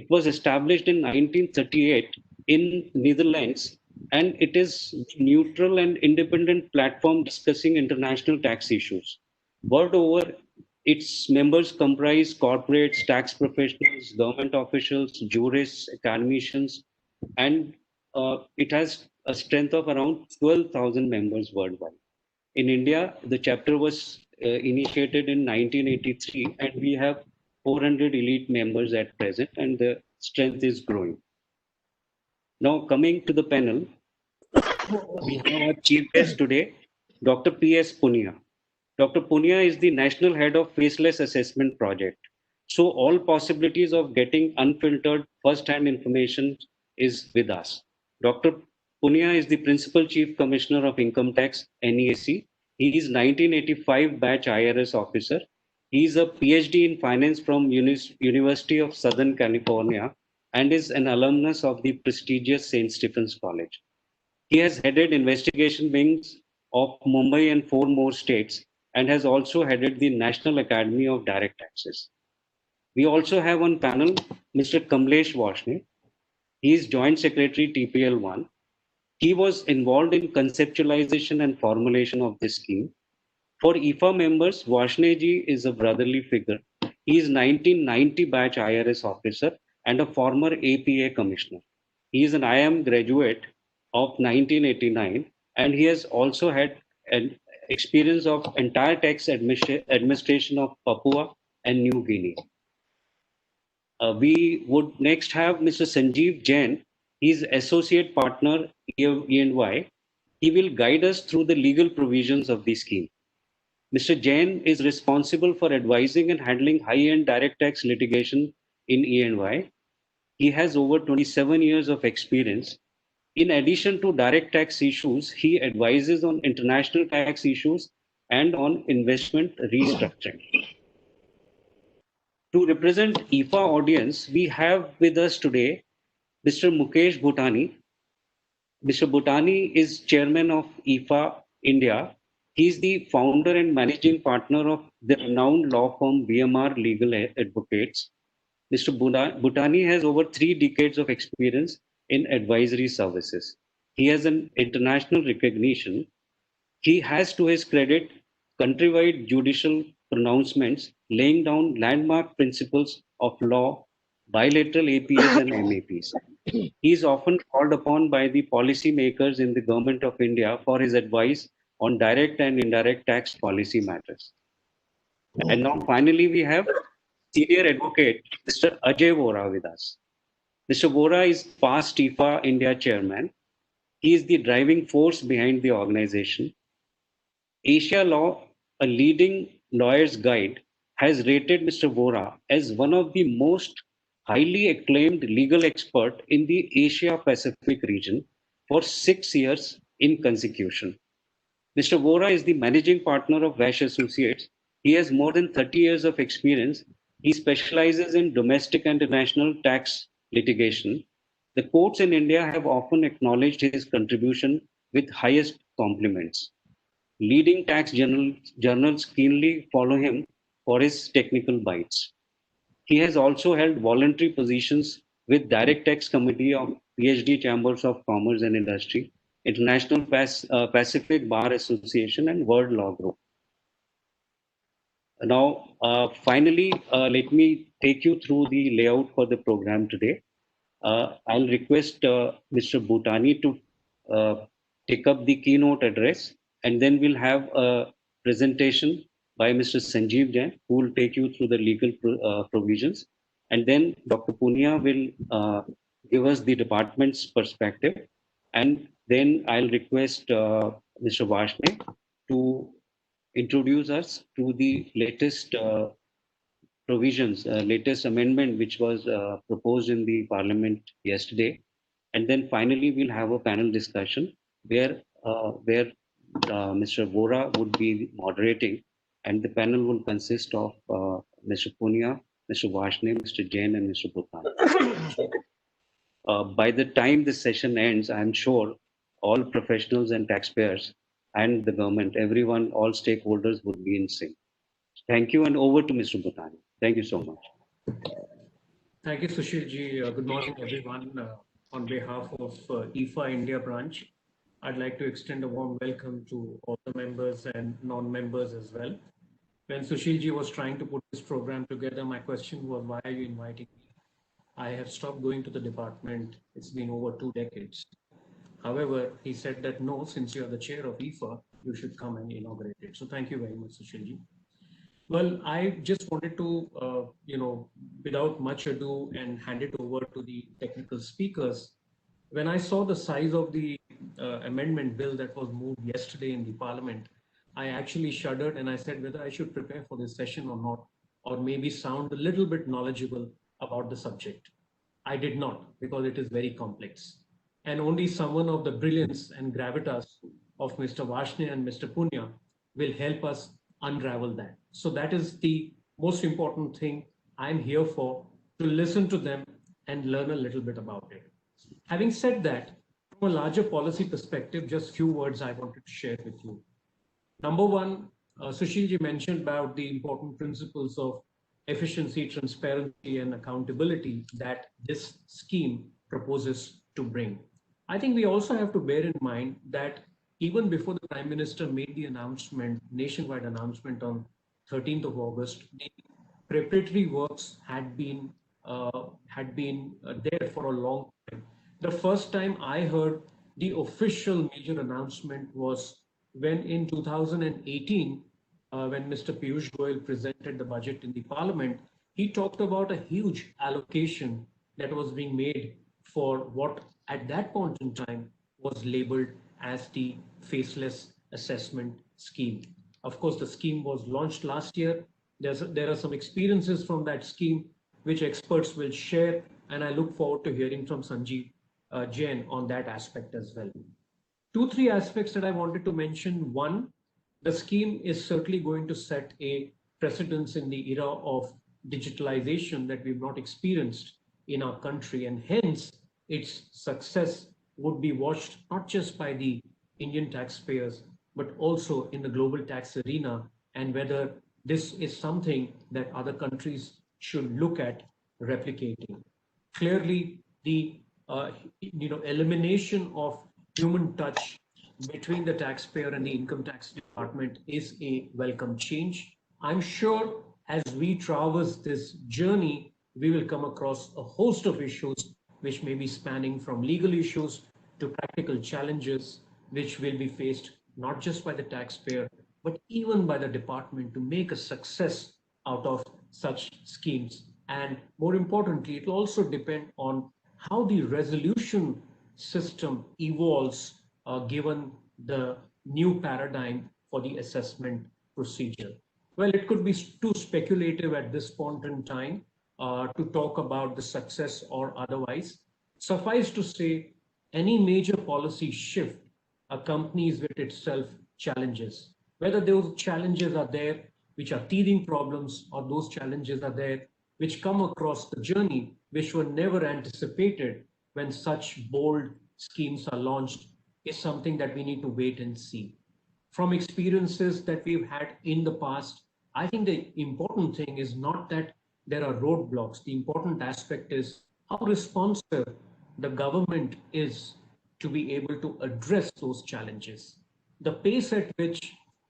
It was established in 1938 in Netherlands, and it is a neutral and independent platform discussing international tax issues. World over, its members comprise corporates, tax professionals, government officials, jurists, academicians, and it has a strength of around 12,000 members worldwide. In India, the chapter was initiated in 1983, and we have 400 elite members at present, and the strength is growing. Now, coming to the panel, we have our chief guest today, Dr. P.S. Punia. Dr. Punia is the national head of Faceless Assessment Project. So, all possibilities of getting unfiltered first-hand information is with us. Dr. Punia is the Principal Chief Commissioner of Income Tax, NESC. He is 1985 batch IRS officer. He is a PhD in finance from University of Southern California and is an alumnus of the prestigious St. Stephen's College. He has headed investigation wings of Mumbai and 4 more states and has also headed the National Academy of Direct Taxes. We also have on panel Mr. Kamlesh Vashne. He is Joint Secretary TPL1. He was involved in conceptualization and formulation of this scheme. For IFA members, Vashne ji is a brotherly figure. He is 1990 batch IRS officer and a former APA commissioner. He is an IIM graduate of 1989, and he has also had an experience of entire tax administration of Papua and New Guinea. We would next have Mr. Sanjeev Jain. He is associate partner EY. He will guide us through the legal provisions of the scheme. Mr. Jain is responsible for advising and handling high-end direct tax litigation in EY. He has over 27 years of experience. In addition to direct tax issues, he advises on international tax issues and on investment restructuring. To represent IFA audience, we have with us today Mr. Mukesh Bhutani. Mr. Bhutani is chairman of IFA India. He is the founder and managing partner of the renowned law firm BMR Legal Advocates. Mr. Bhutani has over 3 decades of experience in advisory services. He has an international recognition. He has to his credit countrywide judicial pronouncements laying down landmark principles of law, bilateral APAs and MAPs. He is often called upon by the policymakers in the Government of India for his advice on direct and indirect tax policy matters. And now finally we have senior advocate Mr. Ajay Vora with us. Mr. Vora is past IFA India chairman. He is the driving force behind the organization. Asia Law, a leading lawyer's guide, has rated Mr. Vora as one of the most highly acclaimed legal expert in the Asia Pacific region for 6 years in consecution. Mr. Vora is the managing partner of Vash Associates. He has more than 30 years of experience. He specializes in domestic and international tax litigation. The courts in India have often acknowledged his contribution with highest compliments. Leading tax journals keenly follow him for his technical bites. He has also held voluntary positions with Direct Tax Committee of PhD Chambers of Commerce and Industry, International Pacific Bar Association, and World Law Group. Now, finally, let me take you through the layout for the program today. I'll request Mr. Bhutani to take up the keynote address, and then we'll have a presentation by Mr. Sanjeev Jain, who will take you through the legal provisions. And then Dr. Punia will give us the department's perspective. And then I'll request Mr. Vashne to introduce us to the latest provisions, latest amendment which was proposed in the parliament yesterday. And then finally, we'll have a panel discussion where Mr. Vora would be moderating, and the panel will consist of Mr. Punia, Mr. Vashne, Mr. Jain, and Mr. Bhutani. By the time this session ends, I'm sure all professionals and taxpayers and the government, everyone, all stakeholders would be in sync. Thank you, and over to Mr. Bhutani. Thank you so much. Thank you, Sushil ji. Good morning, everyone. On behalf of IFA India branch, I'd like to extend a warm welcome to all the members and non-members as well. When Sushil ji was trying to put this program together, my question was, why are you inviting me? I have stopped going to the department. It's been over 2 decades. However, he said that no, since you are the chair of IFA, you should come and inaugurate it. So thank you very much, Sushil ji. Well, I just wanted to, without much ado, and hand it over to the technical speakers. When I saw the size of the amendment bill that was moved yesterday in the parliament, I actually shuddered and I said whether I should prepare for this session or not, or maybe sound a little bit knowledgeable about the subject. I did not, because it is very complex. And only someone of the brilliance and gravitas of Mr. Vashne and Mr. Punya will help us unravel that. So that is the most important thing I'm here for, to listen to them and learn a little bit about it. Having said that, from a larger policy perspective, just few words I wanted to share with you. Number one, Sushilji mentioned about the important principles of efficiency, transparency, and accountability that this scheme proposes to bring. I think we also have to bear in mind that even before the Prime Minister made the announcement, nationwide announcement on 13th of August, the preparatory works had been there for a long time. The first time I heard the official major announcement was when in 2018, when Mr. Piyush Goyal presented the budget in the parliament, he talked about a huge allocation that was being made for what at that point in time was labeled as the faceless assessment scheme. Of course, the scheme was launched last year. There are some experiences from that scheme which experts will share, and I look forward to hearing from Sanjeev Jain on that aspect as well. Two, three aspects that I wanted to mention. One, the scheme is certainly going to set a precedence in the era of digitalization that we've not experienced in our country, and hence its success would be watched not just by the Indian taxpayers, but also in the global tax arena, and whether this is something that other countries should look at replicating. Clearly, the elimination of human touch between the taxpayer and the income tax department is a welcome change. I'm sure as we traverse this journey, we will come across a host of issues which may be spanning from legal issues to practical challenges, which will be faced not just by the taxpayer, but even by the department to make a success out of such schemes. And more importantly, it will also depend on how the resolution system evolves given the new paradigm for the assessment procedure. Well, it could be too speculative at this point in time to talk about the success or otherwise. Suffice to say, any major policy shift accompanies with itself challenges. Whether those challenges are there, which are teething problems, or those challenges are there, which come across the journey, which were never anticipated when such bold schemes are launched, is something that we need to wait and see. From experiences that we've had in the past, I think the important thing is not that there are roadblocks. The important aspect is how responsive the government is to be able to address those challenges. The pace at which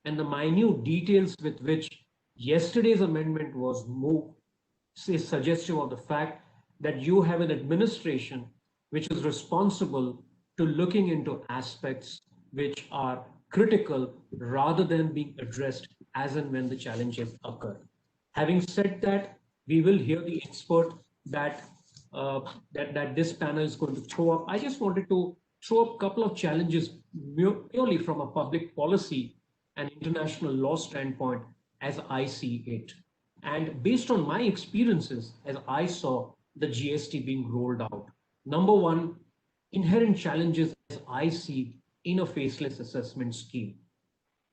and the minute details with which yesterday's amendment was moved is suggestive of the fact that you have an administration which is responsible to looking into aspects which are critical rather than being addressed as and when the challenges occur. Having said that, we will hear the expert that that this panel is going to throw up. I just wanted to throw up a couple of challenges purely from a public policy and international law standpoint as I see it. And based on my experiences, as I saw the GST being rolled out, number one, inherent challenges as I see in a faceless assessment scheme.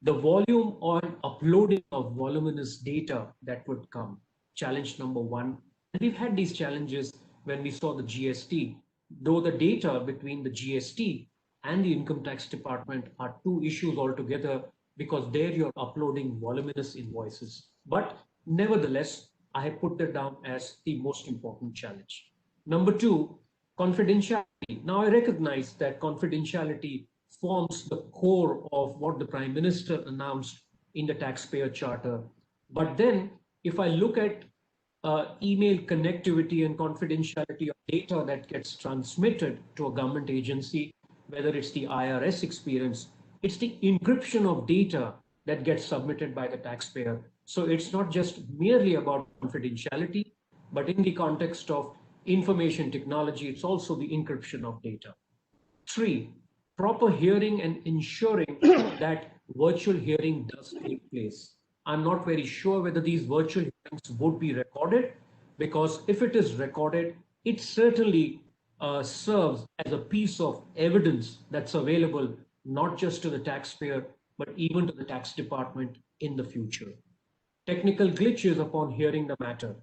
The volume on uploading of voluminous data that would come, challenge number one. And we've had these challenges when we saw the GST, though the data between the GST and the income tax department are two issues altogether, because there you're uploading voluminous invoices. But nevertheless, I have put that down as the most important challenge. Number two, confidentiality. Now I recognize that confidentiality forms the core of what the Prime Minister announced in the taxpayer charter. But then if I look at email connectivity and confidentiality of data that gets transmitted to a government agency, whether it's the IRS experience, it's the encryption of data that gets submitted by the taxpayer. So it's not just merely about confidentiality, but in the context of information technology, it's also the encryption of data. Three, proper hearing and ensuring that virtual hearing does take place. I'm not very sure whether these virtual hearings would be recorded, because if it is recorded, it certainly serves as a piece of evidence that's available not just to the taxpayer, but even to the tax department in the future. Technical glitches upon hearing the matter.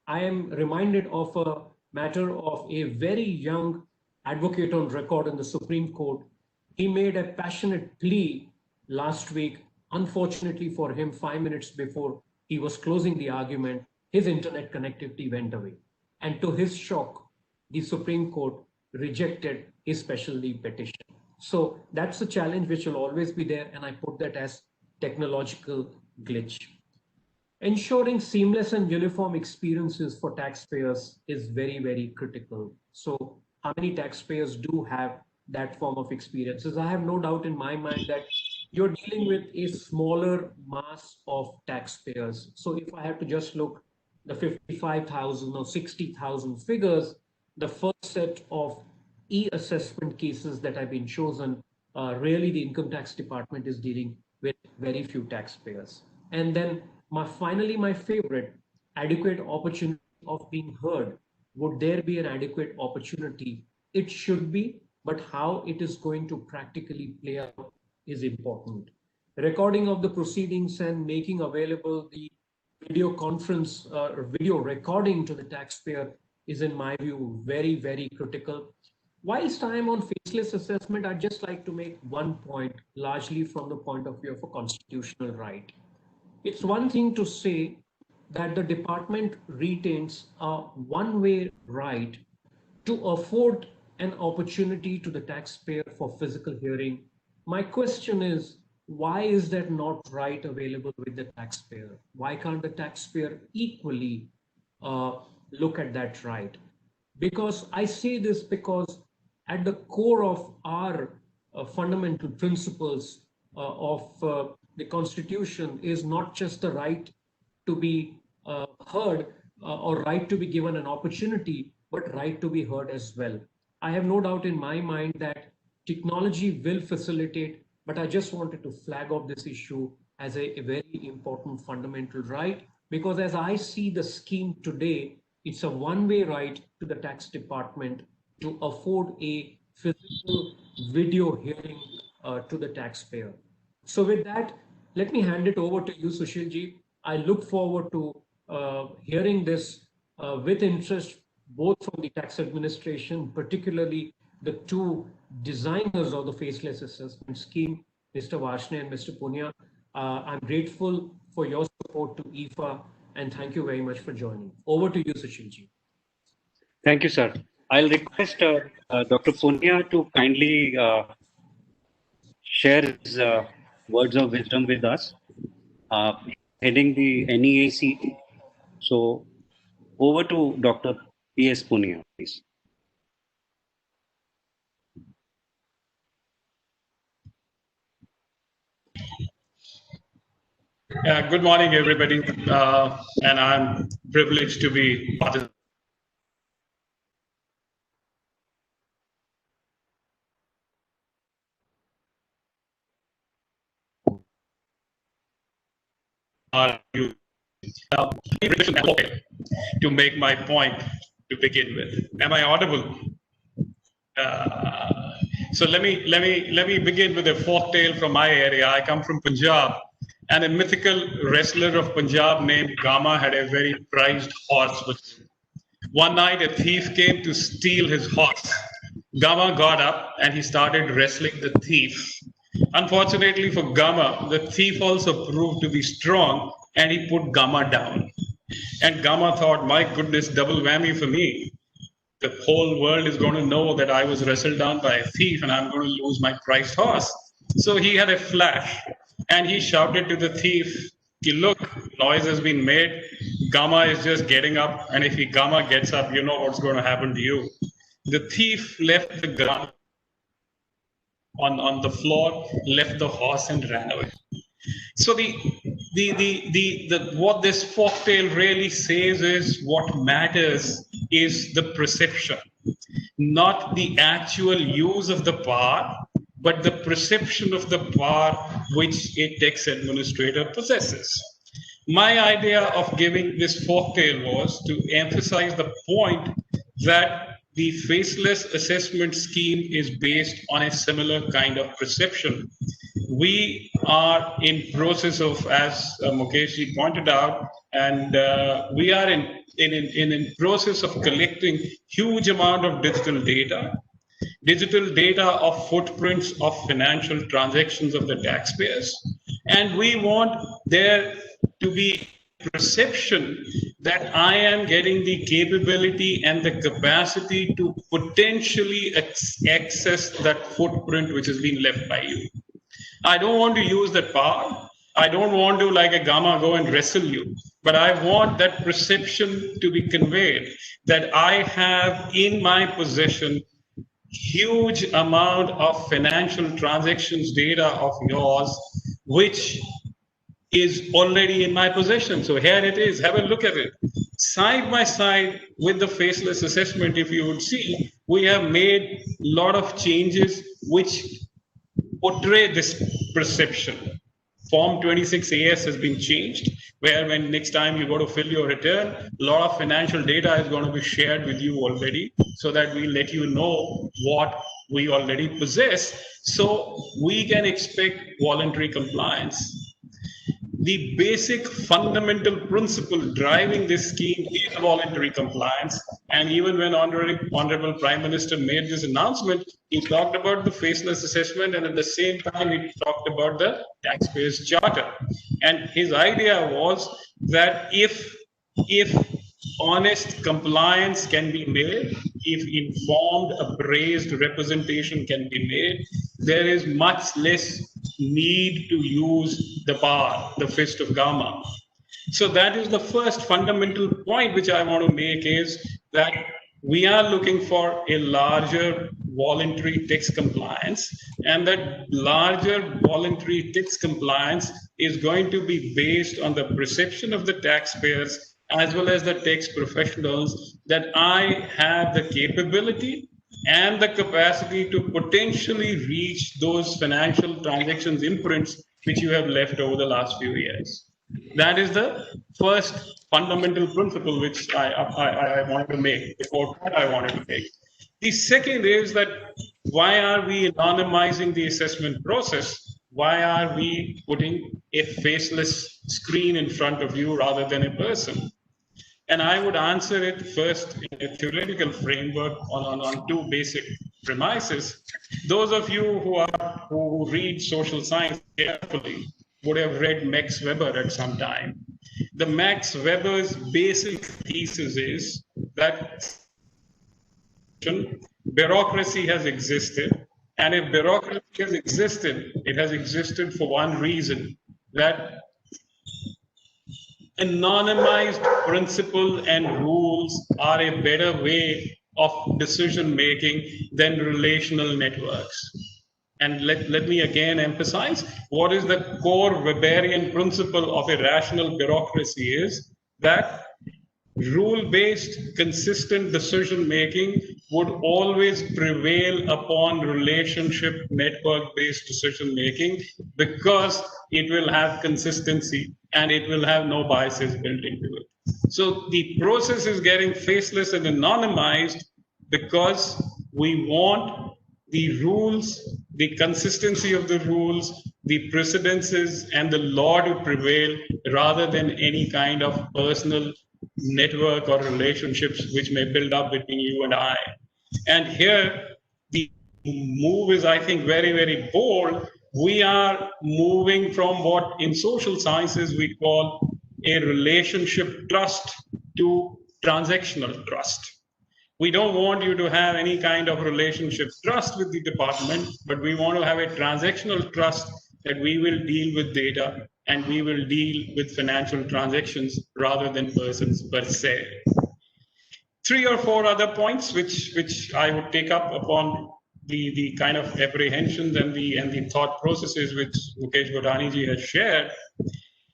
I am reminded of a matter of a very young advocate on record in the Supreme Court. He made a passionate plea last week. Unfortunately for him, 5 minutes before he was closing the argument, his internet connectivity went away. And to his shock, the Supreme Court rejected his special leave petition. So that's a challenge which will always be there, and I put that as technological glitch. Ensuring seamless and uniform experiences for taxpayers is very, very critical. So how many taxpayers do have that form of experiences? I have no doubt in my mind that you're dealing with a smaller mass of taxpayers. So if I have to just look the 55,000 or 60,000 figures, the first set of e-assessment cases that have been chosen, really the income tax department is dealing with very few taxpayers. And then finally, my favorite, adequate opportunity of being heard. Would there be an adequate opportunity? It should be, but how it is going to practically play out is important. Recording of the proceedings and making available the video conference or video recording to the taxpayer is, in my view, very, very critical. Whilst I am on faceless assessment, I'd just like to make one point, largely from the point of view of a constitutional right. It's one thing to say that the department retains a one-way right to afford an opportunity to the taxpayer for physical hearing. My question is, why is that not right available with the taxpayer? Why can't the taxpayer equally look at that right? Because I say this because at the core of our fundamental principles of the Constitution is not just the right to be heard or right to be given an opportunity, but right to be heard as well. I have no doubt in my mind that technology will facilitate, but I just wanted to flag off this issue as a very important fundamental right, because as I see the scheme today, it's a one-way right to the tax department to afford a physical video hearing to the taxpayer. So with that, let me hand it over to you, Sushilji. I look forward to hearing this with interest, both from the tax administration, particularly the two designers of the faceless assessment scheme, Mr. Varshney and Mr. Punia. I'm grateful for your support to IFA, and thank you very much for joining. Over to you, Sushilji. Thank you, sir. I'll request Dr. Punia to kindly share his words of wisdom with us, heading the NEAC. So over to Dr. P.S. Punia, please. Yeah, good morning, everybody. And I'm privileged to be participating. To make my point to begin with. Am I audible? So let me begin with a folk tale from my area. I come from Punjab, and a mythical wrestler of Punjab named Gama had a very prized horse with him. One night, a thief came to steal his horse. Gama got up and he started wrestling the thief. Unfortunately for Gama, the thief also proved to be strong and he put Gama down. And Gamma thought, my goodness, double whammy for me. The whole world is going to know that I was wrestled down by a thief and I'm going to lose my prized horse. So he had a flash and he shouted to the thief, look, noise has been made. Gamma is just getting up. And if Gamma gets up, you know what's going to happen to you. The thief left the ground on the floor, left the horse and ran away. So what this folktale really says is what matters is the perception, not the actual use of the power, but the perception of the power which a tax administrator possesses. My idea of giving this folktale was to emphasize the point that the faceless assessment scheme is based on a similar kind of perception. We are in process of, as Mukesh pointed out, and we are in process of collecting huge amount of digital data of footprints of financial transactions of the taxpayers, and we want there to be perception that I am getting the capability and the capacity to potentially access that footprint which has been left by you. I don't want to use that power. I don't want to, like a Gamma, go and wrestle you. But I want that perception to be conveyed that I have in my possession huge amount of financial transactions data of yours, which is already in my possession. So here it is, have a look at it. Side by side with the faceless assessment, if you would see, we have made a lot of changes which portray this perception. Form 26AS has been changed, where when next time you go to fill your return, a lot of financial data is going to be shared with you already, so that we let you know what we already possess, so we can expect voluntary compliance. The basic fundamental principle driving this scheme is voluntary compliance. And even when Honorable Prime Minister made this announcement, he talked about the faceless assessment, and at the same time, he talked about the taxpayers' charter. And his idea was that if honest compliance can be made, if informed, appraised representation can be made, there is much less need to use the power, the fist of Gamma. So that is the first fundamental point which I want to make, is that we are looking for a larger voluntary tax compliance, and that larger voluntary tax compliance is going to be based on the perception of the taxpayers as well as the tax professionals that I have the capability and the capacity to potentially reach those financial transactions imprints which you have left over the last few years. That is the first fundamental principle which I wanted to make, before that I wanted to make. The second is that why are we anonymizing the assessment process? Why are we putting a faceless screen in front of you rather than a person? And I would answer it first in a theoretical framework on two basic premises. Those of you who read social science carefully would have read Max Weber at some time. The Max Weber's basic thesis is that bureaucracy has existed, and if bureaucracy has existed, it has existed for one reason, that anonymized principle and rules are a better way of decision making than relational networks. And let me again emphasize, what is the core Weberian principle of a rational bureaucracy is that rule-based, consistent decision making would always prevail upon relationship network-based decision making, because it will have consistency and it will have no biases built into it. So the process is getting faceless and anonymized because we want the rules, the consistency of the rules, the precedences and the law to prevail, rather than any kind of personal network or relationships which may build up between you and I. And here the move is, I think, very, very bold. We are moving from what in social sciences we call a relationship trust to transactional trust. We don't want you to have any kind of relationship trust with the department, but we want to have a transactional trust that we will deal with data and we will deal with financial transactions rather than persons per se. 3 or 4 other points which I would take up upon the kind of apprehensions and the thought processes which Mukesh Godani ji has shared.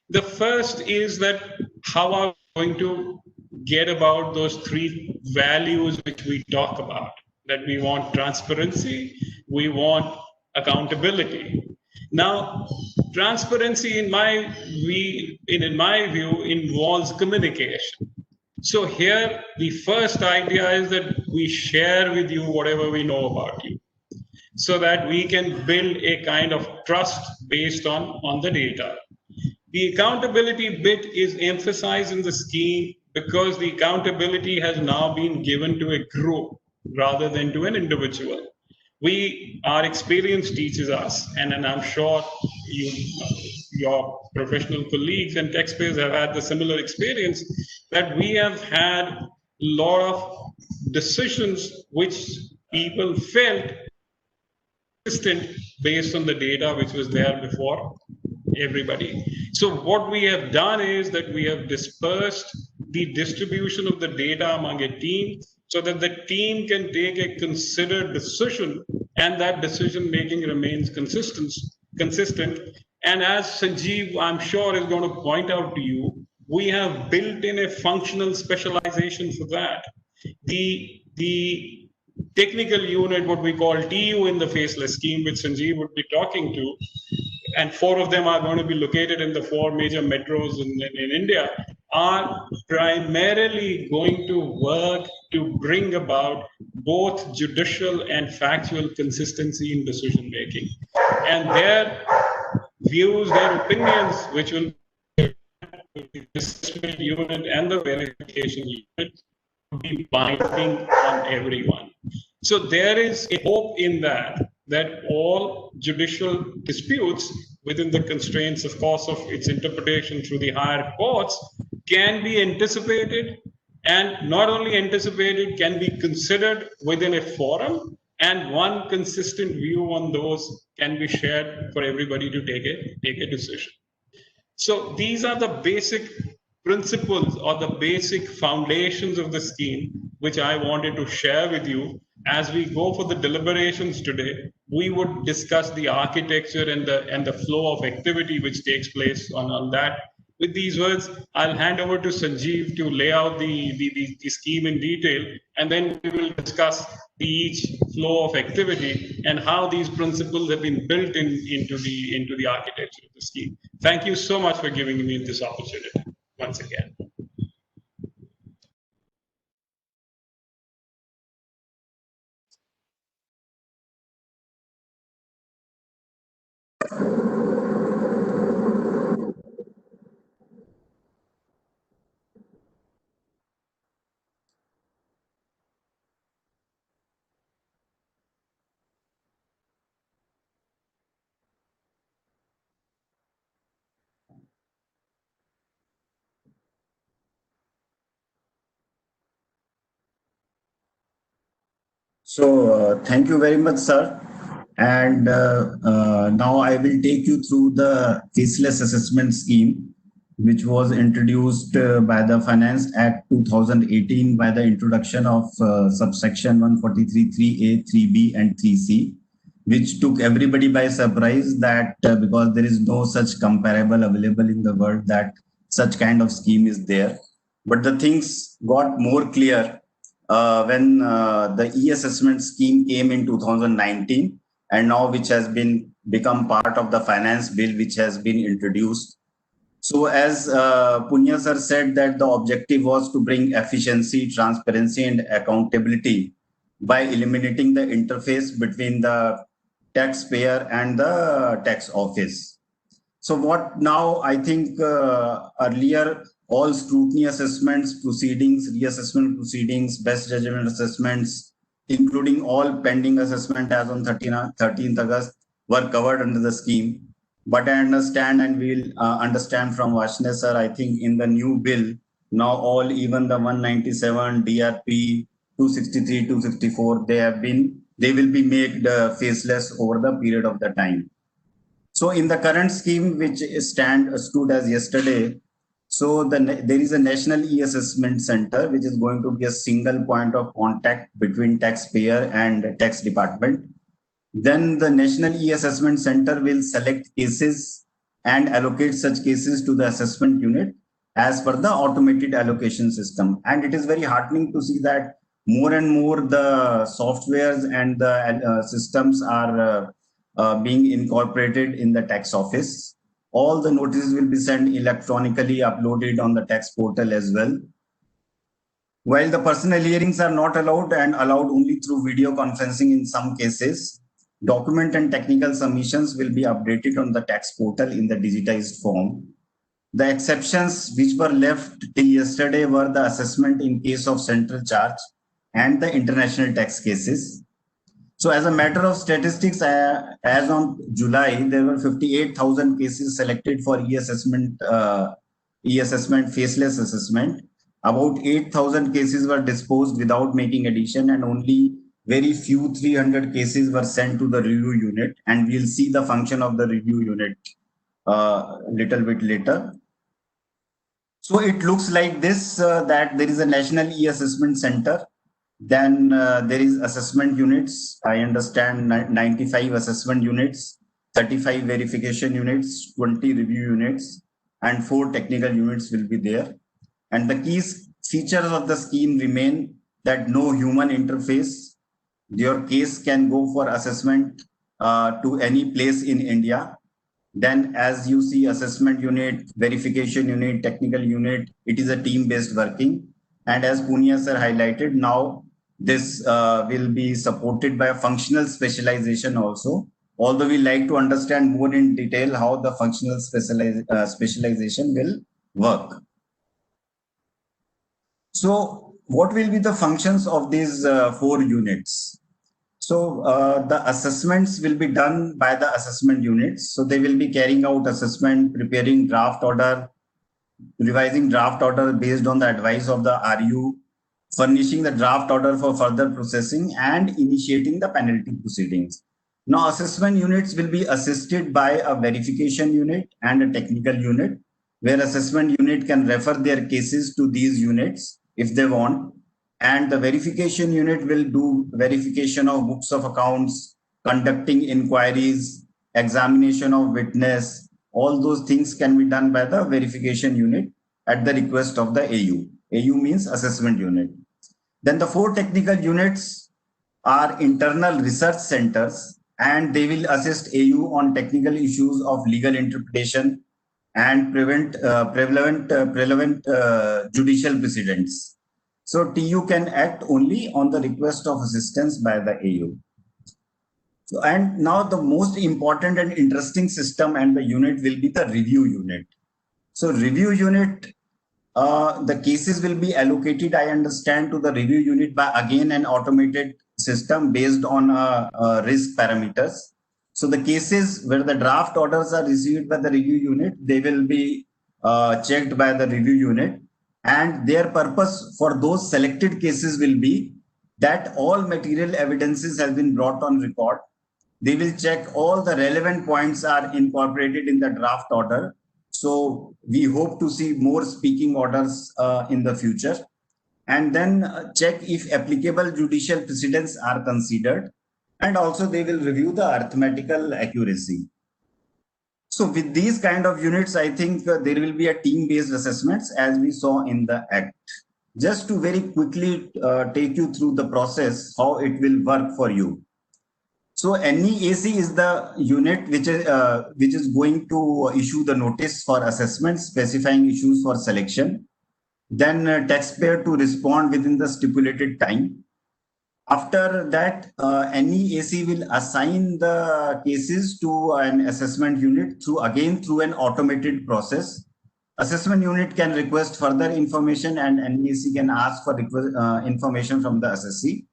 The first is that how are we going to get about those 3 values which we talk about, that we want transparency, we want accountability. Now, transparency in my view involves communication. So here, the first idea is that we share with you whatever we know about you, so that we can build a kind of trust based on the data. The accountability bit is emphasized in the scheme because the accountability has now been given to a group rather than to an individual. Our experience teaches us, and I'm sure your professional colleagues and taxpayers have had the similar experience, that we have had a lot of decisions which people felt consistent based on the data which was there before everybody. So what we have done is that we have dispersed the distribution of the data among a team so that the team can take a considered decision and that decision making remains consistent. And as Sanjeev, I'm sure, is going to point out to you, we have built in a functional specialization for that. The technical unit, what we call TU in the faceless scheme, which Sanjeev would be talking to, and 4 of them are going to be located in the 4 major metros in India, are primarily going to work to bring about both judicial and factual consistency in decision making. And their views, their opinions, which will be the assessment unit and the verification unit, will be binding on everyone. So there is a hope in that all judicial disputes within the constraints, of course, of its interpretation through the higher courts can be anticipated, and not only anticipated, can be considered within a forum, and one consistent view on those can be shared for everybody to take a decision. So these are the basic principles or the basic foundations of the scheme, which I wanted to share with you. As we go for the deliberations today, we would discuss the architecture and the flow of activity which takes place on that. With these words, I'll hand over to Sanjeev to lay out the scheme in detail, and then we will discuss each flow of activity and how these principles have been built into the architecture of the scheme. Thank you so much for giving me this opportunity once again. So thank you very much, sir. And now I will take you through the faceless assessment scheme, which was introduced by the Finance Act 2018 by the introduction of subsection 143(3)(a), 3(b), and 3(c), which took everybody by surprise that because there is no such comparable available in the world that such kind of scheme is there. But the things got more clear when the e-assessment scheme came in 2019, and now which has become part of the finance bill which has been introduced. So as Punya sir said, that the objective was to bring efficiency, transparency, and accountability by eliminating the interface between the taxpayer and the tax office. So what now, I think earlier, all scrutiny assessments, proceedings, reassessment proceedings, best judgment assessments, including all pending assessment as on 13th August, were covered under the scheme. But I understand, and we'll understand from Varshney sir, I think in the new bill, now all, even the 197, DRP, 263, 264, they will be made faceless over the period of the time. So in the current scheme, which stood as yesterday, so there is a National E-Assessment Center, which is going to be a single point of contact between taxpayer and tax department. Then the National E-Assessment Center will select cases and allocate such cases to the assessment unit as per the automated allocation system. And it is very heartening to see that more and more the softwares and the systems are being incorporated in the tax office. All the notices will be sent electronically, uploaded on the tax portal as well. While the personal hearings are not allowed and allowed only through video conferencing in some cases, document and technical submissions will be updated on the tax portal in the digitized form. The exceptions which were left till yesterday were the assessment in case of central charge and the international tax cases. So as a matter of statistics, as on July, there were 58,000 cases selected for e-assessment faceless assessment. About 8,000 cases were disposed without making addition, and only very few 300 cases were sent to the review unit. And we'll see the function of the review unit a little bit later. So it looks like this, that there is a National E-Assessment Center. Then there is assessment units. I understand 95 assessment units, 35 verification units, 20 review units, and 4 technical units will be there. And the key features of the scheme remain that no human interface. Your case can go for assessment to any place in India. Then as you see, assessment unit, verification unit, technical unit, it is a team-based working. And as Punia sir highlighted, now this will be supported by a functional specialization also. Although we like to understand more in detail how the functional specialization will work. So what will be the functions of these 4 units? So the assessments will be done by the assessment units. So they will be carrying out assessment, preparing draft order, revising draft order based on the advice of the RU, furnishing the draft order for further processing, and initiating the penalty proceedings. Now, assessment units will be assisted by a verification unit and a technical unit, where assessment unit can refer their cases to these units if they want. And the verification unit will do verification of books of accounts, conducting inquiries, examination of witness. All those things can be done by the verification unit at the request of the AU. AU means assessment unit. Then the 4 technical units are internal research centers, and they will assist AU on technical issues of legal interpretation and prevalent judicial precedents. So TU can act only on the request of assistance by the AU. So, and now the most important and interesting system and the unit will be the review unit. So review unit, the cases will be allocated, I understand, to the review unit by again an automated system based on risk parameters. So the cases where the draft orders are received by the review unit, they will be checked by the review unit. And their purpose for those selected cases will be that all material evidences have been brought on record. They will check all the relevant points are incorporated in the draft order. So we hope to see more speaking orders in the future. And then check if applicable judicial precedents are considered. And also they will review the arithmetical accuracy. So with these kind of units, I think there will be a team-based assessments as we saw in the Act. Just to very quickly take you through the process, how it will work for you. So NEAC is the unit which is going to issue the notice for assessment, specifying issues for selection. Then taxpayer to respond within the stipulated time. After that, NEAC will assign the cases to an assessment unit through an automated process. Assessment unit can request further information, and NEAC can ask for information from the assessee.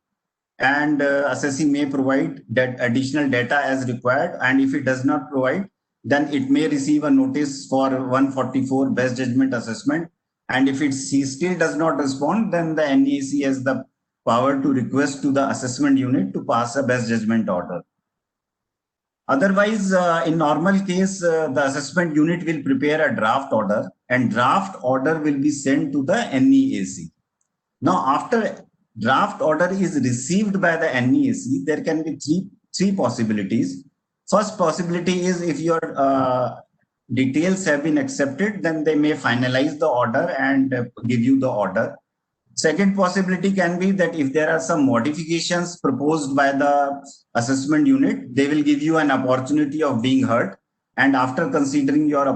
And assessee may provide that additional data as required. And if it does not provide, then it may receive a notice for 144 best judgment assessment. And if he still does not respond, then the NEAC has the power to request to the assessment unit to pass a best judgment order. Otherwise, in normal case, the assessment unit will prepare a draft order, and draft order will be sent to the NEAC. Now, after draft order is received by the NEAC, there can be three possibilities. First possibility is if your details have been accepted, then they may finalize the order and give you the order. Second possibility can be that if there are some modifications proposed by the assessment unit, they will give you an opportunity of being heard. And after considering your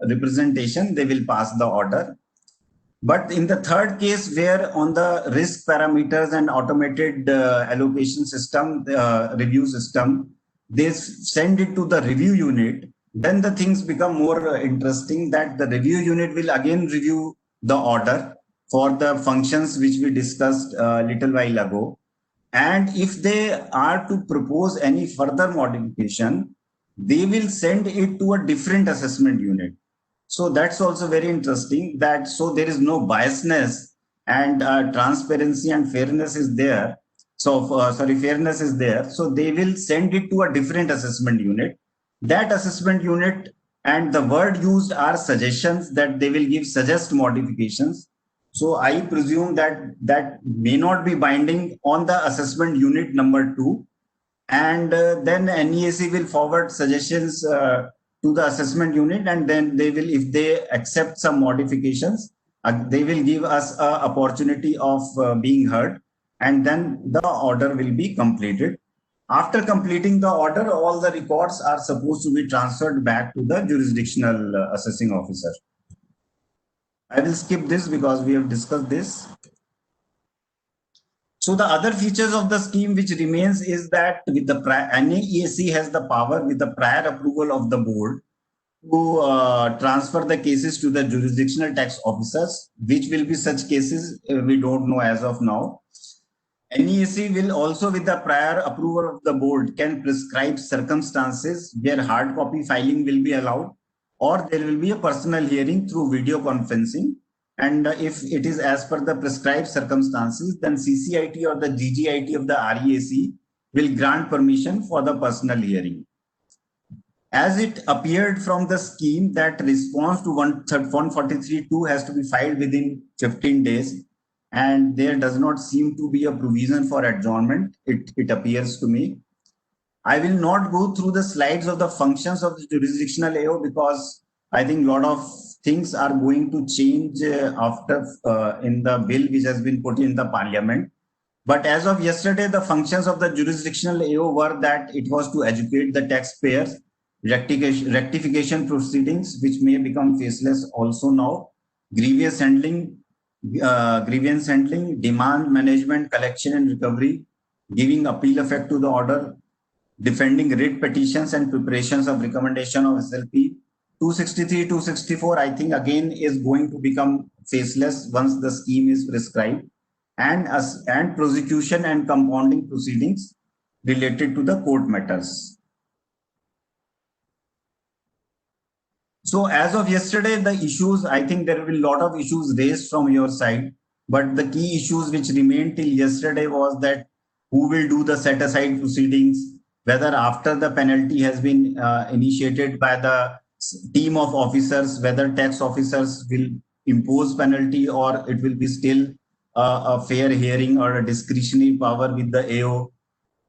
representation, they will pass the order. But in the third case, where on the risk parameters and automated allocation system, review system, they send it to the review unit, then the things become more interesting, that the review unit will again review the order for the functions which we discussed a little while ago. And if they are to propose any further modification, they will send it to a different assessment unit. So that's also very interesting, that so there is no biasness, and transparency and fairness is there. So fairness is there. So they will send it to a different assessment unit. That assessment unit, and the word used are suggestions, that they will give suggest modifications. So I presume that that may not be binding on the assessment unit number 2. And then NEAC will forward suggestions to the assessment unit, and then they will, if they accept some modifications, they will give us an opportunity of being heard, and then the order will be completed. After completing the order, all the records are supposed to be transferred back to the jurisdictional assessing officer. I will skip this because we have discussed this. So the other features of the scheme which remains is that with the NEAC has the power, with the prior approval of the board, to transfer the cases to the jurisdictional tax officers, which will be such cases we don't know as of now. NEAC will also, with the prior approval of the board, can prescribe circumstances where hard copy filing will be allowed, or there will be a personal hearing through video conferencing. And if it is as per the prescribed circumstances, then CCIT or the GGIT of the REAC will grant permission for the personal hearing. As it appeared from the scheme that response to 143.2 has to be filed within 15 days, and there does not seem to be a provision for adjournment, it appears to me. I will not go through the slides of the functions of the jurisdictional AO, because I think a lot of things are going to change after in the bill which has been put in the parliament. But as of yesterday, the functions of the jurisdictional AO were that it was to educate the taxpayers, rectification proceedings, which may become faceless also now, grievance handling, demand management, collection and recovery, giving appeal effect to the order, defending writ petitions and preparations of recommendation of SLP. 263, 264, I think again is going to become faceless once the scheme is prescribed, and prosecution and compounding proceedings related to the court matters. So as of yesterday, the issues, I think there will be a lot of issues raised from your side, but the key issues which remained till yesterday was that who will do the set aside proceedings, whether after the penalty has been initiated by the team of officers, whether tax officers will impose penalty or it will be still a fair hearing or a discretionary power with the AO,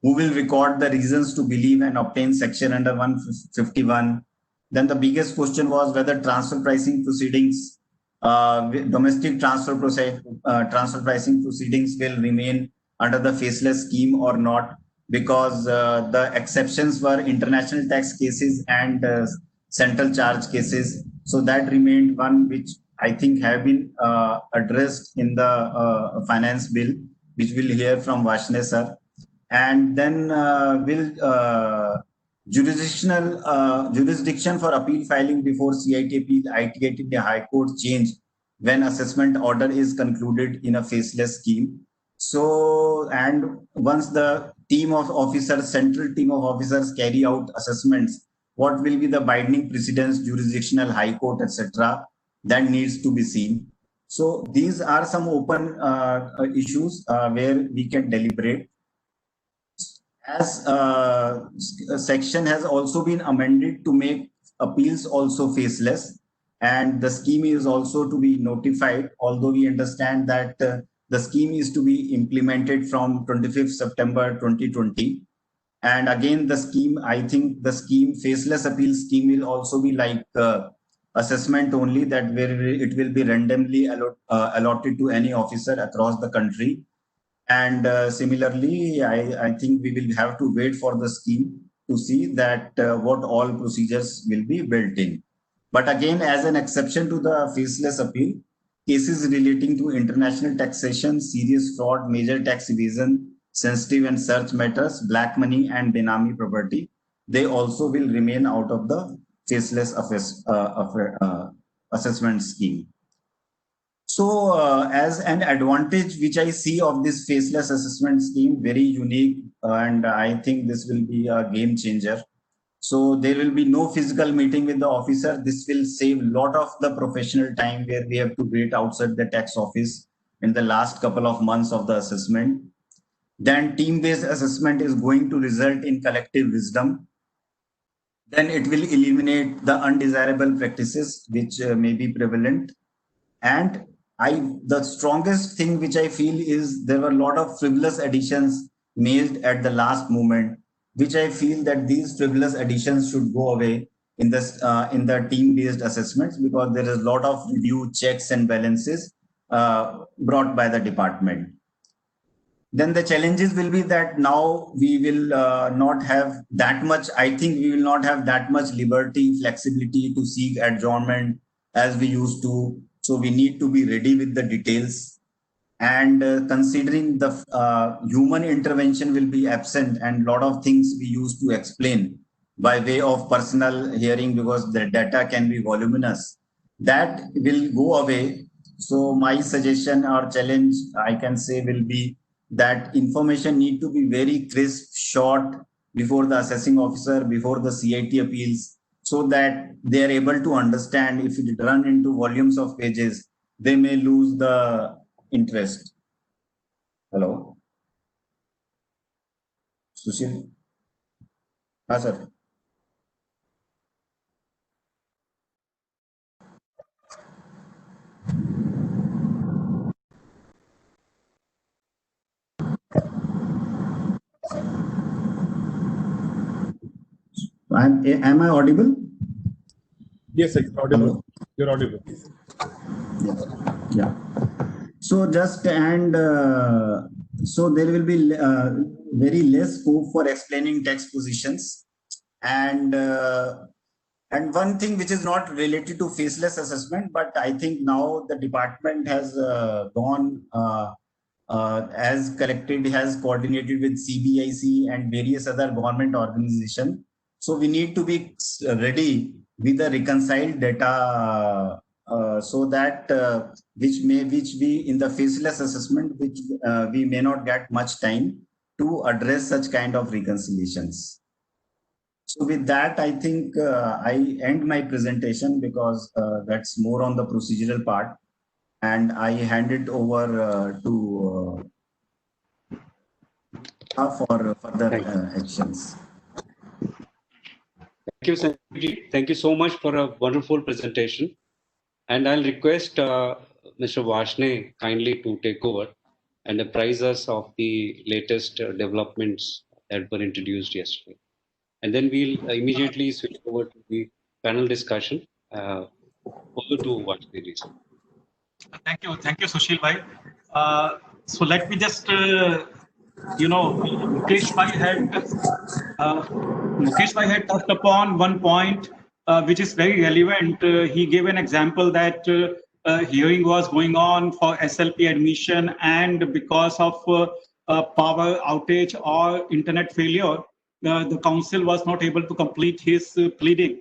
who will record the reasons to believe and obtain section under 151. Then the biggest question was whether transfer pricing proceedings, domestic transfer pricing proceedings will remain under the faceless scheme or not, because the exceptions were international tax cases and central charge cases. So that remained one which I think have been addressed in the finance bill, which we'll hear from Varshney sir. And then will jurisdiction for appeal filing before CIT appeal, ITIT in the High Court change when assessment order is concluded in a faceless scheme. So, and once the team of officers, central team of officers carry out assessments what will be the binding precedents, jurisdictional, high court, etc. That needs to be seen. So these are some open issues where we can deliberate. As a section has also been amended to make appeals also faceless, and the scheme is also to be notified, although we understand that the scheme is to be implemented from 25th September 2020. And again, the scheme, I think the scheme, faceless appeal scheme, will also be like assessment only, that where it will be randomly allotted to any officer across the country. And similarly, I think we will have to wait for the scheme to see that what all procedures will be built in. But again, as an exception to the faceless appeal, cases relating to international taxation, serious fraud, major tax evasion, sensitive and search matters, black money and benami property, they also will remain out of the faceless assessment scheme. So as an advantage which I see of this faceless assessment scheme, very unique, and I think this will be a game changer. So there will be no physical meeting with the officer. This will save a lot of the professional time where we have to wait outside the tax office in the last couple of months of the assessment. Then team-based assessment is going to result in collective wisdom. Then it will eliminate the undesirable practices which may be prevalent. And the strongest thing which I feel is there were a lot of frivolous additions made at the last moment, which I feel that these frivolous additions should go away in this in the team-based assessments, because there is a lot of review, checks and balances brought by the department. Then the challenges will be that now we will not have that much, I think we will not have that much liberty, flexibility to seek adjournment as we used to. So we need to be ready with the details. And considering the human intervention will be absent, and a lot of things we used to explain by way of personal hearing because the data can be voluminous, that will go away. So my suggestion or challenge, I can say, will be that information need to be very crisp, short before the assessing officer, before the CIT appeals, so that they are able to understand. If it run into volumes of pages, they may lose the interest. Hello? Sushil? Ah, sir. Am I audible? Yes, sir, you're audible. You're audible. Yeah. So just and so there will be very less scope for explaining tax positions, and one thing which is not related to faceless assessment, but I think now the department has gone as collected, has coordinated with CBIC and various other government organizations. So we need to be ready with the reconciled data so that which we in the faceless assessment, which we may not get much time to address such kind of reconciliations. So with that, I think I end my presentation, because that's more on the procedural part, and I hand it over to for further actions. Thank you, Sanjeev. Thank you so much for a wonderful presentation. And I'll request Mr. Varshney kindly to take over and apprise us of the latest developments that were introduced yesterday. And then we'll immediately switch over to the panel discussion. Over to Varshney. Thank you, Sushil bhai. So let me just, Mukesh bhai had touched upon one point which is very relevant. He gave an example that hearing was going on for SLP admission, and because of power outage or internet failure, the council was not able to complete his pleading.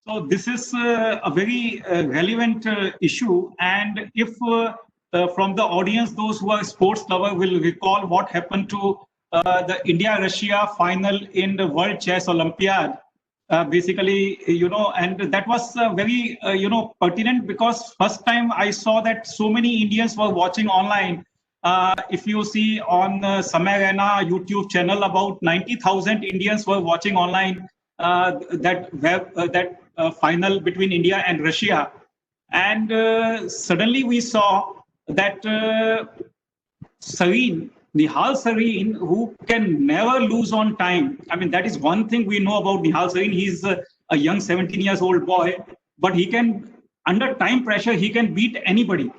So this is a very relevant issue, and if from the audience, those who are sports lovers will recall what happened to the India-Russia final in the World Chess Olympiad, basically, and that was very, pertinent, because first time I saw that so many Indians were watching online. If you see on Samay Raina YouTube channel, about 90,000 Indians were watching online that final between India and Russia. And suddenly we saw that Nihal Sareen, who can never lose on time. I mean, that is one thing we know about Nihal Sareen. He's a young 17 years old boy, but he can, under time pressure, he can beat anybody.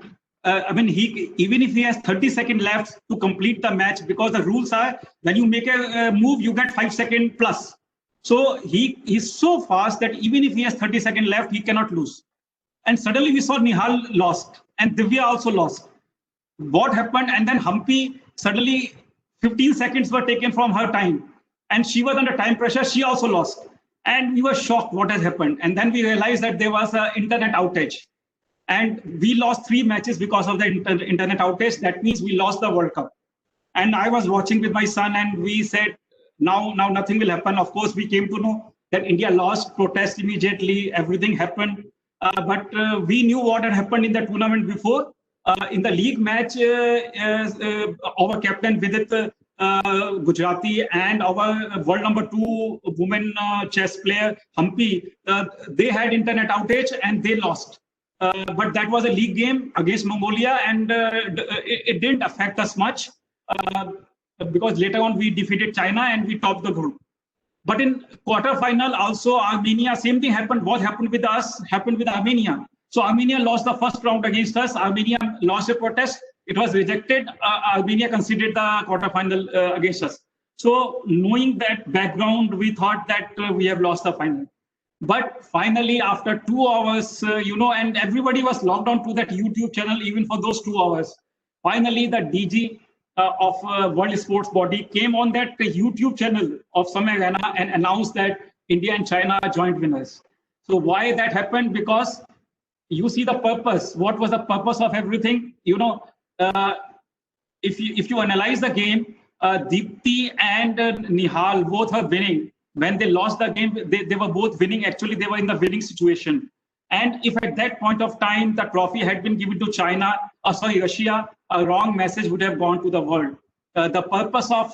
I mean, even if he has 30 seconds left to complete the match, because the rules are when you make a move, you get 5 seconds plus. So he is so fast that even if he has 30 seconds left, he cannot lose. And suddenly we saw Nihal lost and Divya also lost. What happened? And then Humpy, suddenly 15 seconds were taken from her time and she was under time pressure. She also lost. And we were shocked what has happened. And then we realized that there was an internet outage. And we lost 3 matches because of the internet outage. That means we lost the World Cup. And I was watching with my son and we said, now nothing will happen. Of course, we came to know that India lost, protest immediately, everything happened. But we knew what had happened in the tournament before. In the league match, our captain Vidit Gujarati and our world number 2 women chess player Humpy, they had internet outage and they lost. But that was a league game against Mongolia, and it didn't affect us much because later on we defeated China and we topped the group. But in quarterfinal also Armenia, same thing happened. What happened with us happened with Armenia. So Armenia lost the first round against us. Armenia lost a protest. It was rejected. Armenia conceded the quarterfinal against us. So knowing that background, we thought that we have lost the final. But finally, after 2 hours, and everybody was logged on to that YouTube channel even for those 2 hours. Finally, the DG of World Sports Body came on that YouTube channel of Samay Raina and announced that India and China are joint winners. So why that happened? Because you see the purpose. What was the purpose of everything? If you analyze the game, Deepti and Nihal both are winning. When they lost the game, they were both winning. Actually, they were in the winning situation. And if at that point of time the trophy had been given to Russia, a wrong message would have gone to the world. The purpose of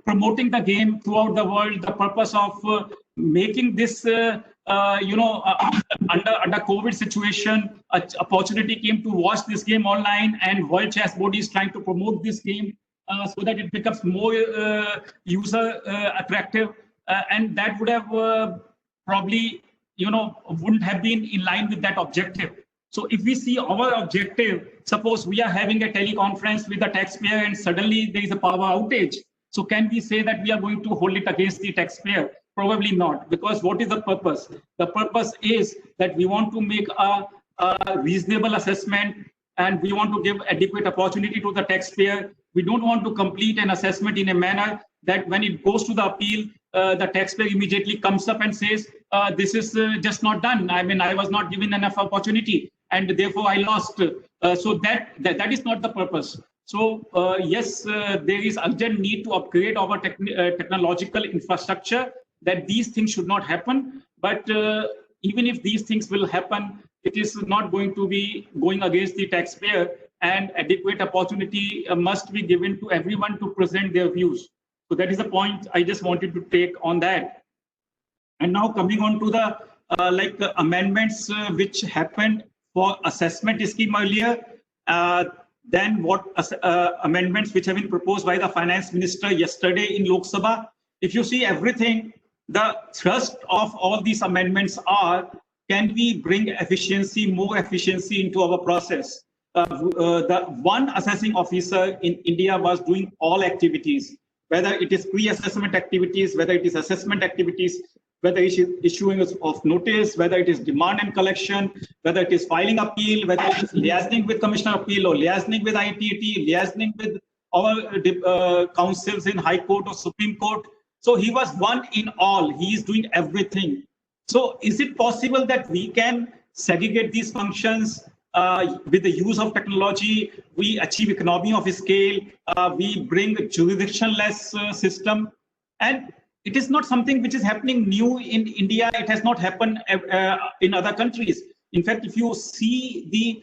promoting the game throughout the world, the purpose of making this, under COVID situation, an opportunity came to watch this game online, and World Chess Board is trying to promote this game so that it becomes more user attractive, and that would have probably, wouldn't have been in line with that objective. So if we see our objective, suppose we are having a teleconference with the taxpayer and suddenly there is a power outage. So can we say that we are going to hold it against the taxpayer? Probably not, because what is the purpose? The purpose is that we want to make a reasonable assessment and we want to give adequate opportunity to the taxpayer. We don't want to complete an assessment in a manner that when it goes to the appeal, the taxpayer immediately comes up and says, this is just not done. I mean, I was not given enough opportunity and therefore I lost. So that is not the purpose. So yes, there is urgent need to upgrade our technological infrastructure, that these things should not happen. But even if these things will happen, it is not going to be going against the taxpayer, and adequate opportunity must be given to everyone to present their views. So that is the point I just wanted to take on that. And now coming on to the amendments which happened for assessment scheme earlier, then what amendments which have been proposed by the finance minister yesterday in Lok Sabha. If you see everything, the thrust of all these amendments are, can we bring efficiency, more efficiency into our process? The one assessing officer in India was doing all activities, whether it is pre-assessment activities, whether it is assessment activities, whether it is issuing of notice, whether it is demand and collection, whether it is filing appeal, whether it is liaising with Commissioner Appeal or liaising with ITT, liaising with our councils in High Court or Supreme Court. So he was one in all. He is doing everything. So is it possible that we can segregate these functions with the use of technology? We achieve economy of scale. We bring a jurisdiction-less system. And it is not something which is happening new in India. It has not happened in other countries. In fact, if you see the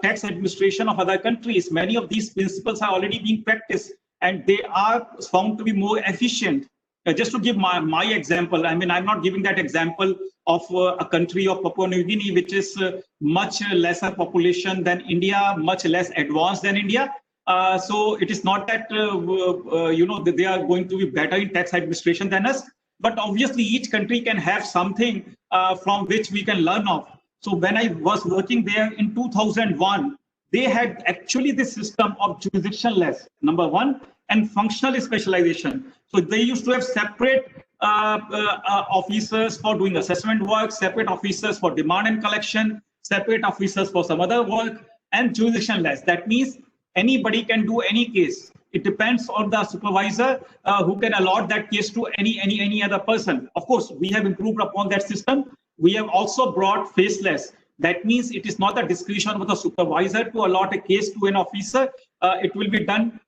tax administration of other countries, many of these principles are already being practiced, and they are found to be more efficient. Just to give my example, I mean, I'm not giving that example of a country of Papua New Guinea, which is much lesser population than India, much less advanced than India. So it is not that, that they are going to be better in tax administration than us, but obviously each country can have something from which we can learn of. So when I was working there in 2001, they had actually this system of jurisdictionless, number one, and functional specialization. So they used to have separate officers for doing assessment work, separate officers for demand and collection, separate officers for some other work, and jurisdictionless. That means anybody can do any case. It depends on the supervisor who can allot that case to any other person. Of course, we have improved upon that system. We have also brought faceless. That means it is not the discretion of the supervisor to allot a case to an officer. It will be done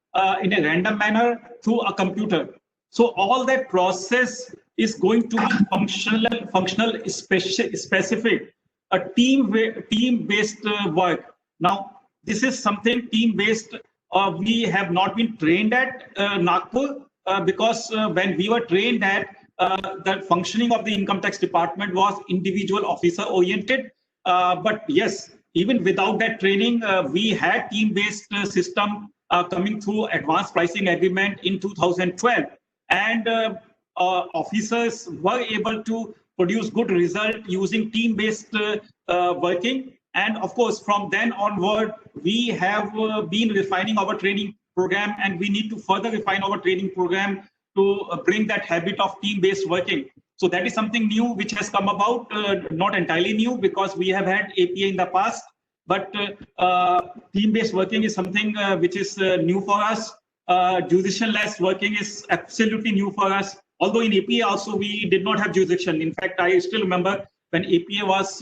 in a random manner through a computer. So all that process is going to be functional, specific, a team-based work. Now, this is something team-based we have not been trained at Nagpur because when we were trained at the functioning of the income tax department was individual officer oriented. But yes, even without that training, we had team-based system coming through advanced pricing agreement in 2012. And officers were able to produce good result using team-based working. And of course, from then onward, we have been refining our training program, and we need to further refine our training program to bring that habit of team-based working. So that is something new which has come about, not entirely new because we have had APA in the past, but team-based working is something which is new for us. Jurisdiction-less working is absolutely new for us. Although in APA also we did not have jurisdiction. In fact, I still remember when APA was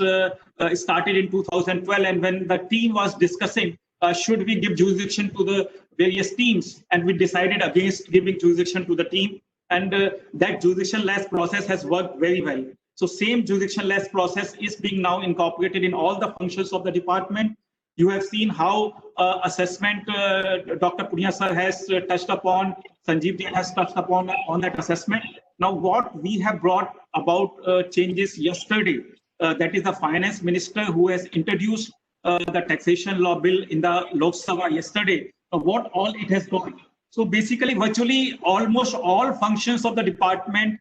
started in 2012, and when the team was discussing should we give jurisdiction to the various teams, and we decided against giving jurisdiction to the team, and that jurisdiction-less process has worked very well. So same jurisdiction-less process is being now incorporated in all the functions of the department. You have seen how assessment Dr. Punia sir has touched upon, Sanjeev ji has touched upon on that assessment. Now what we have brought about changes yesterday, that is the finance minister who has introduced the taxation law bill in the Lok Sabha yesterday, what all it has done. So basically, virtually almost all functions of the department,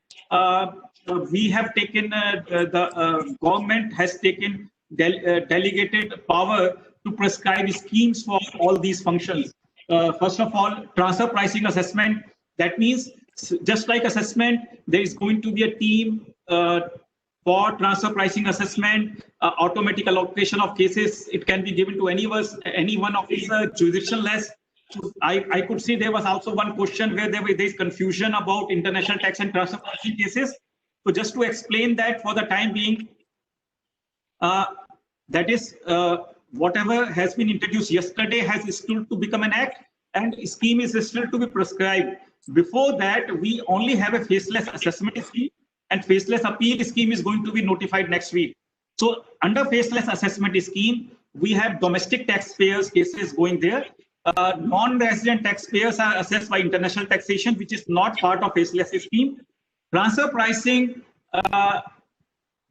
we have taken, the government has taken delegated power to prescribe schemes for all these functions. First of all, transfer pricing assessment. That means just like assessment, there is going to be a team for transfer pricing assessment, automatic allocation of cases. It can be given to any one officer, jurisdiction-less. I could see there was also one question where there is confusion about international tax and transfer pricing cases. So just to explain that for the time being, that is whatever has been introduced yesterday has still to become an act, and scheme is still to be prescribed. Before that, we only have a faceless assessment scheme, and faceless appeal scheme is going to be notified next week. So under faceless assessment scheme, we have domestic taxpayers cases going there. Non-resident taxpayers are assessed by international taxation, which is not part of faceless scheme. Transfer pricing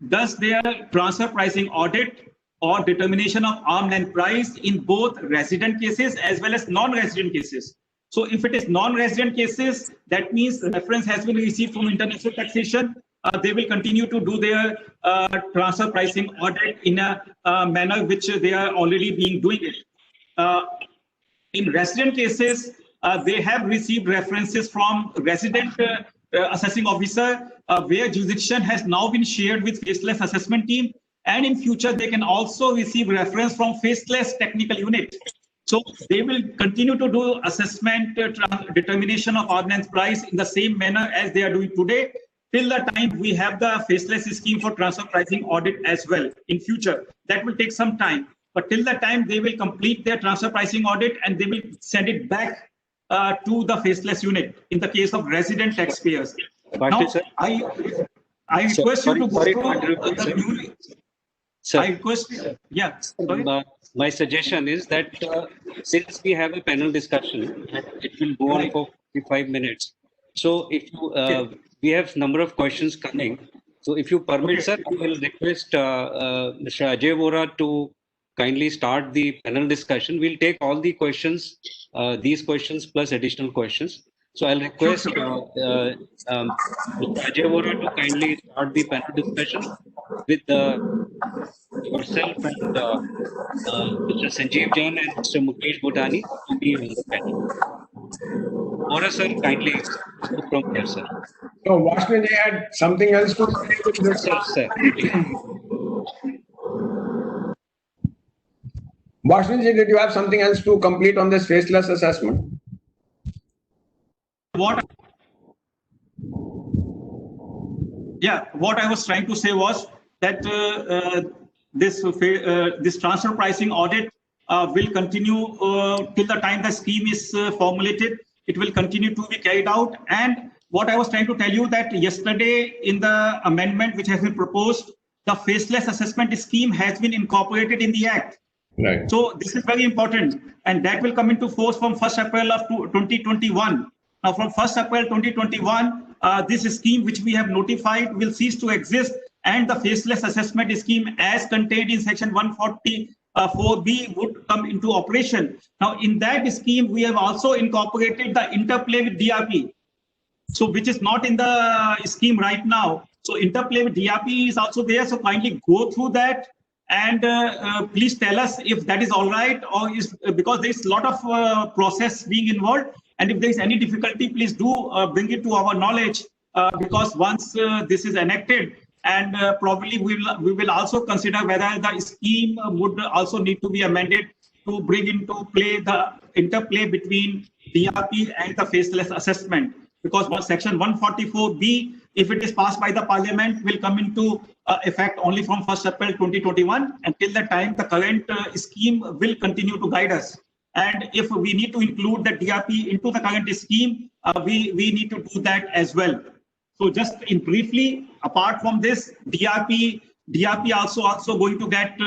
does their transfer pricing audit or determination of arm's length price in both resident cases as well as non-resident cases. So if it is non-resident cases, that means reference has been received from international taxation. They will continue to do their transfer pricing audit in a manner which they are already being doing it. In resident cases, they have received references from resident assessing officer, where jurisdiction has now been shared with faceless assessment team. And in future, they can also receive reference from faceless technical unit. So they will continue to do assessment determination of arm's length price in the same manner as they are doing today, till the time we have the faceless scheme for transfer pricing audit as well in future. That will take some time. But till the time they will complete their transfer pricing audit and they will send it back to the faceless unit in the case of resident taxpayers. Now, Sir. I request you to go sorry to through interrupt you, the sir. newly. Sir, I request. Yeah. Sorry. my suggestion is that since we have a panel discussion and it will go on Right. for 55 minutes, so if you we have number of questions coming, so if you permit, sir, I will request Mr. Ajay Vora to kindly start the panel discussion. We'll take all the questions, these questions plus additional questions. So I'll request Mr. Ajay Vora to kindly start the panel discussion with yourself and Mr. Sanjeev Jain and Mr. Mukesh Bhutani to be on the panel. Vora, sir, kindly speak from here, sir. So Vashne ji had something else to say with this. Sir. Vashne ji, did you have something else to complete on this faceless assessment? What I was trying to say was that this transfer pricing audit will continue till the time the scheme is formulated. It will continue to be carried out. And what I was trying to tell you that yesterday in the amendment which has been proposed, the faceless assessment scheme has been incorporated in the Act. Right. So this is very important, and that will come into force from 1st April of 2021. Now, from 1st April 2021, this scheme which we have notified will cease to exist, and the faceless assessment scheme as contained in section 144B would come into operation. Now, in that scheme, we have also incorporated the interplay with DRP, so which is not in the scheme right now. So interplay with DRP is also there. So kindly go through that, and please tell us if that is all right, or is because there is a lot of process being involved. And if there is any difficulty, please do bring it to our knowledge, because once this is enacted, and probably we will also consider whether the scheme would also need to be amended to bring into play the interplay between DRP and the faceless assessment. Because section 144B, if it is passed by the parliament, will come into effect only from 1st April 2021. Until that time, the current scheme will continue to guide us. And if we need to include the DRP into the current scheme, we need to do that as well. So just in briefly, apart from this, DRP also going to get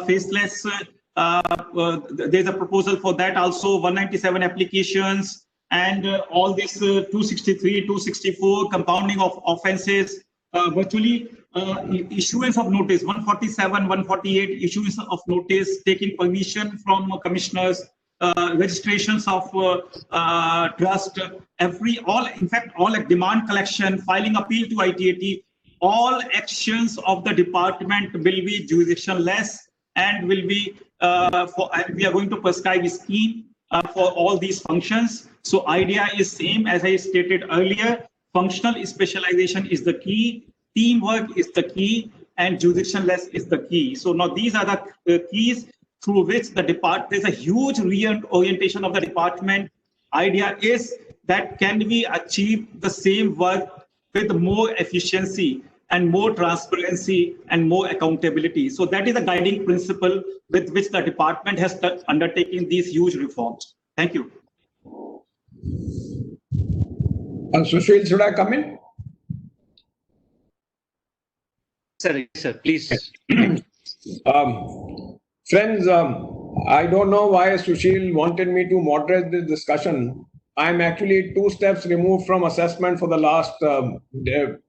faceless. There's a proposal for that also, 197 applications, and all this 263, 264 compounding of offenses, virtually issuance of notice, 147, 148 issuance of notice, taking permission from commissioners, registrations of trust, all like demand collection, filing appeal to ITAT, all actions of the department will be jurisdictionless and will be and we are going to prescribe a scheme for all these functions. So idea is same as I stated earlier. Functional specialization is the key, teamwork is the key, and jurisdictionless is the key. So now these are the keys through which the department, there's a huge reorientation of the department. Idea is that can we achieve the same work with more efficiency and more transparency and more accountability. So that is the guiding principle with which the department has undertaken these huge reforms. Thank you. Sushil, should I come in? Sir, please. Friends, I don't know why Sushil wanted me to moderate this discussion. I'm actually 2 steps removed from assessment for the last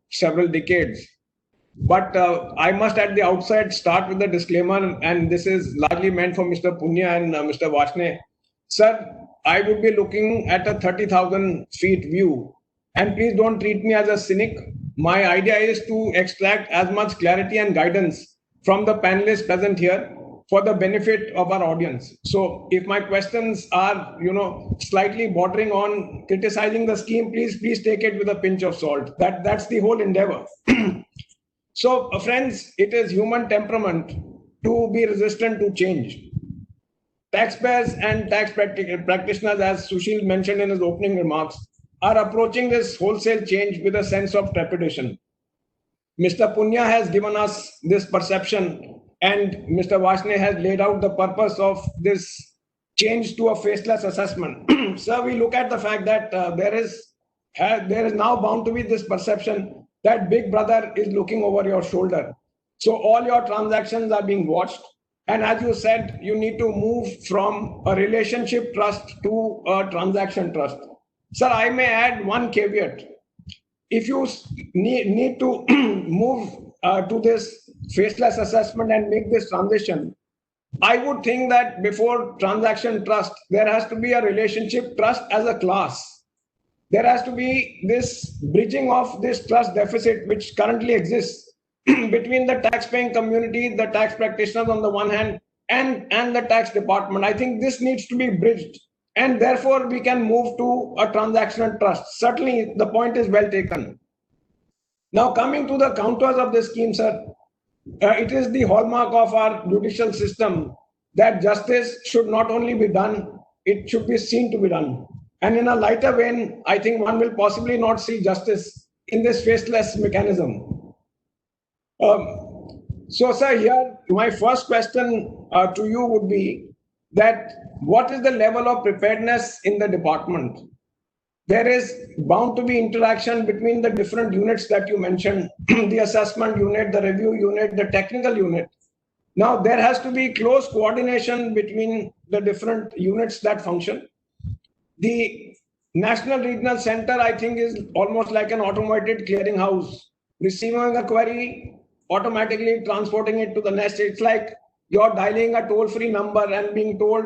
several decades. But I must at the outset start with the disclaimer, and this is largely meant for Mr. Punya and Mr. Vashne. Sir, I would be looking at a 30,000 feet view, and please don't treat me as a cynic. My idea is to extract as much clarity and guidance from the panelists present here for the benefit of our audience. So if my questions are, slightly bordering on criticizing the scheme, please take it with a pinch of salt. That's the whole endeavor. So friends, it is human temperament to be resistant to change. Taxpayers and tax practitioners, as Sushil mentioned in his opening remarks, are approaching this wholesale change with a sense of trepidation. Mr. Punya has given us this perception, and Mr. Vashne has laid out the purpose of this change to a faceless assessment. Sir, we look at the fact that there is there is now bound to be this perception that Big Brother is looking over your shoulder. So all your transactions are being watched. And as you said, you need to move from a relationship trust to a transaction trust. Sir, I may add one caveat. If you need to move to this faceless assessment and make this transition, I would think that before transaction trust, there has to be a relationship trust as a class. There has to be this bridging of this trust deficit which currently exists between the tax-paying community, the tax practitioners on the one hand, and the tax department. I think this needs to be bridged, and therefore we can move to a transactional trust. Certainly, the point is well taken. Now, coming to the counters of this scheme, sir, it is the hallmark of our judicial system that justice should not only be done, it should be seen to be done. And in a lighter vein, I think one will possibly not see justice in this faceless mechanism. So, sir, here my first question to you would be that what is the level of preparedness in the department? There is bound to be interaction between the different units that you mentioned, the assessment unit, the review unit, the technical unit. Now, there has to be close coordination between the different units that function. The National Regional Center, I think, is almost like an automated clearinghouse, receiving a query, automatically transporting it to the next. It's like you're dialing a toll-free number and being told,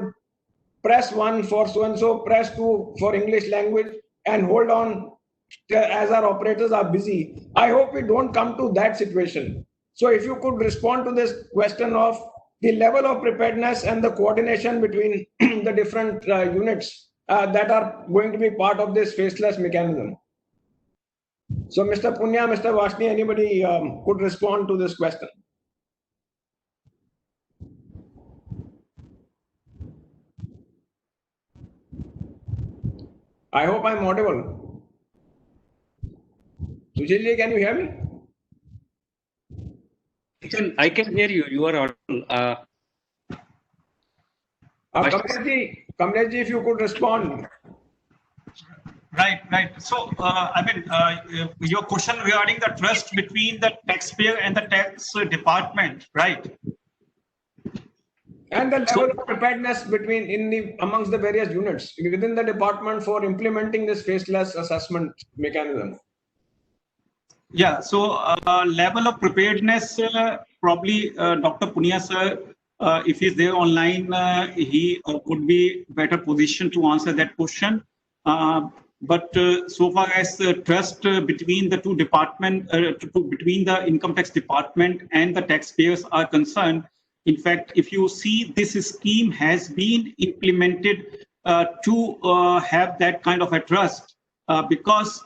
press 1 for so-and-so, press 2 for English language, and hold on as our operators are busy. I hope we don't come to that situation. So if you could respond to this question of the level of preparedness and the coordination between the different units that are going to be part of this faceless mechanism. So Mr. Punya, Mr. Vashni, anybody could respond to this question? I hope I'm audible. Sushilji, can you hear me? I can hear you. You are audible. Kamlesh ji, if you could respond. Right. So, your question regarding the trust between the taxpayer and the tax department, right? And the level of preparedness amongst the various units within the department for implementing this faceless assessment mechanism. Yeah. So, level of preparedness, probably Dr. Punya sir, if he's there online, he would be better positioned to answer that question. But so far as trust between the two departments, between the income tax department and the taxpayers are concerned, in fact, if you see, this scheme has been implemented to have that kind of a trust, because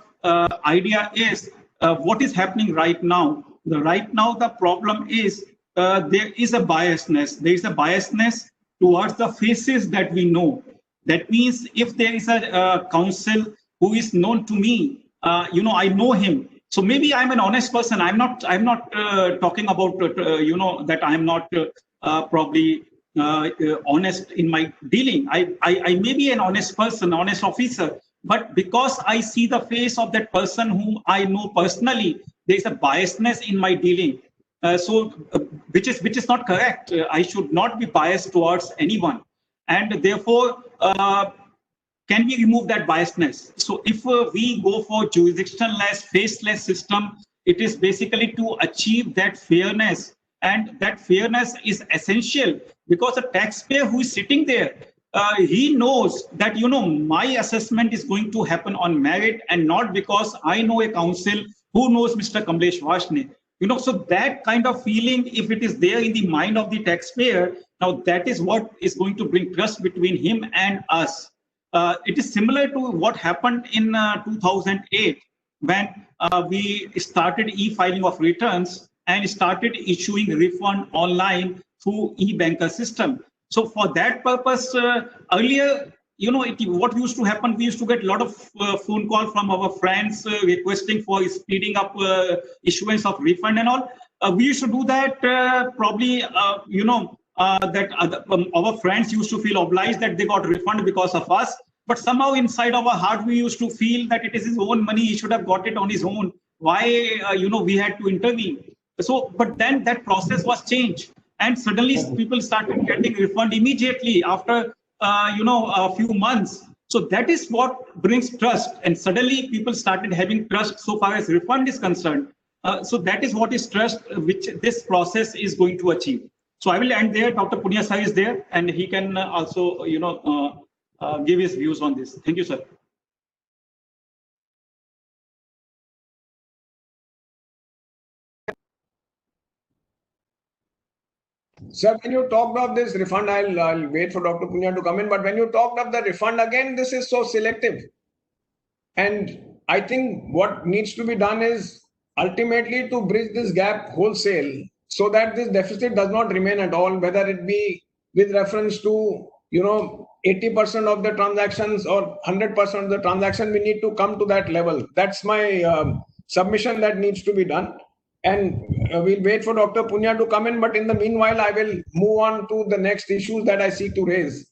idea is what is happening right now. Right now, the problem is there is a biasness. There is a biasness towards the faces that we know. That means if there is a counsel who is known to me, I know him. So maybe I'm an honest person. I'm not talking about that I'm not probably honest in my dealing. I may be an honest person, honest officer, but because I see the face of that person whom I know personally, there is a biasness in my dealing. Which is not correct. I should not be biased towards anyone, and therefore, can we remove that biasness? So if we go for jurisdictionless, faceless system, it is basically to achieve that fairness, and that fairness is essential because a taxpayer who is sitting there, he knows that my assessment is going to happen on merit and not because I know a counsel who knows Mr. Kamlesh Vashni. So that kind of feeling, if it is there in the mind of the taxpayer, now that is what is going to bring trust between him and us. It is similar to what happened in 2008 when we started e-filing of returns and started issuing refund online through e-banker system. So for that purpose, earlier, what used to happen, we used to get a lot of phone call from our friends requesting for speeding up issuance of refund and all. We used to do that probably, that our friends used to feel obliged that they got refund because of us. but somehow inside our heart we used to feel that it is his own money, he should have got it on his own. Why we had to intervene? So, but then that process was changed, and suddenly people started getting refund immediately after a few months. So that is what brings trust, and suddenly people started having trust so far as refund is concerned. So that is what is trust, which this process is going to achieve. So I will end there. Dr. Punia sir is there, and he can also give his views on this. Thank you, sir. Sir, when you talked of this refund, I'll wait for Dr. Punya to come in. But when you talked of the refund, again, this is so selective. And I think what needs to be done is ultimately to bridge this gap wholesale so that this deficit does not remain at all, whether it be with reference to 80% of the transactions or 100% of the transaction. We need to come to that level. That's my submission that needs to be done. And we'll wait for Dr. Punya to come in. But in the meanwhile, I will move on to the next issues that I seek to raise.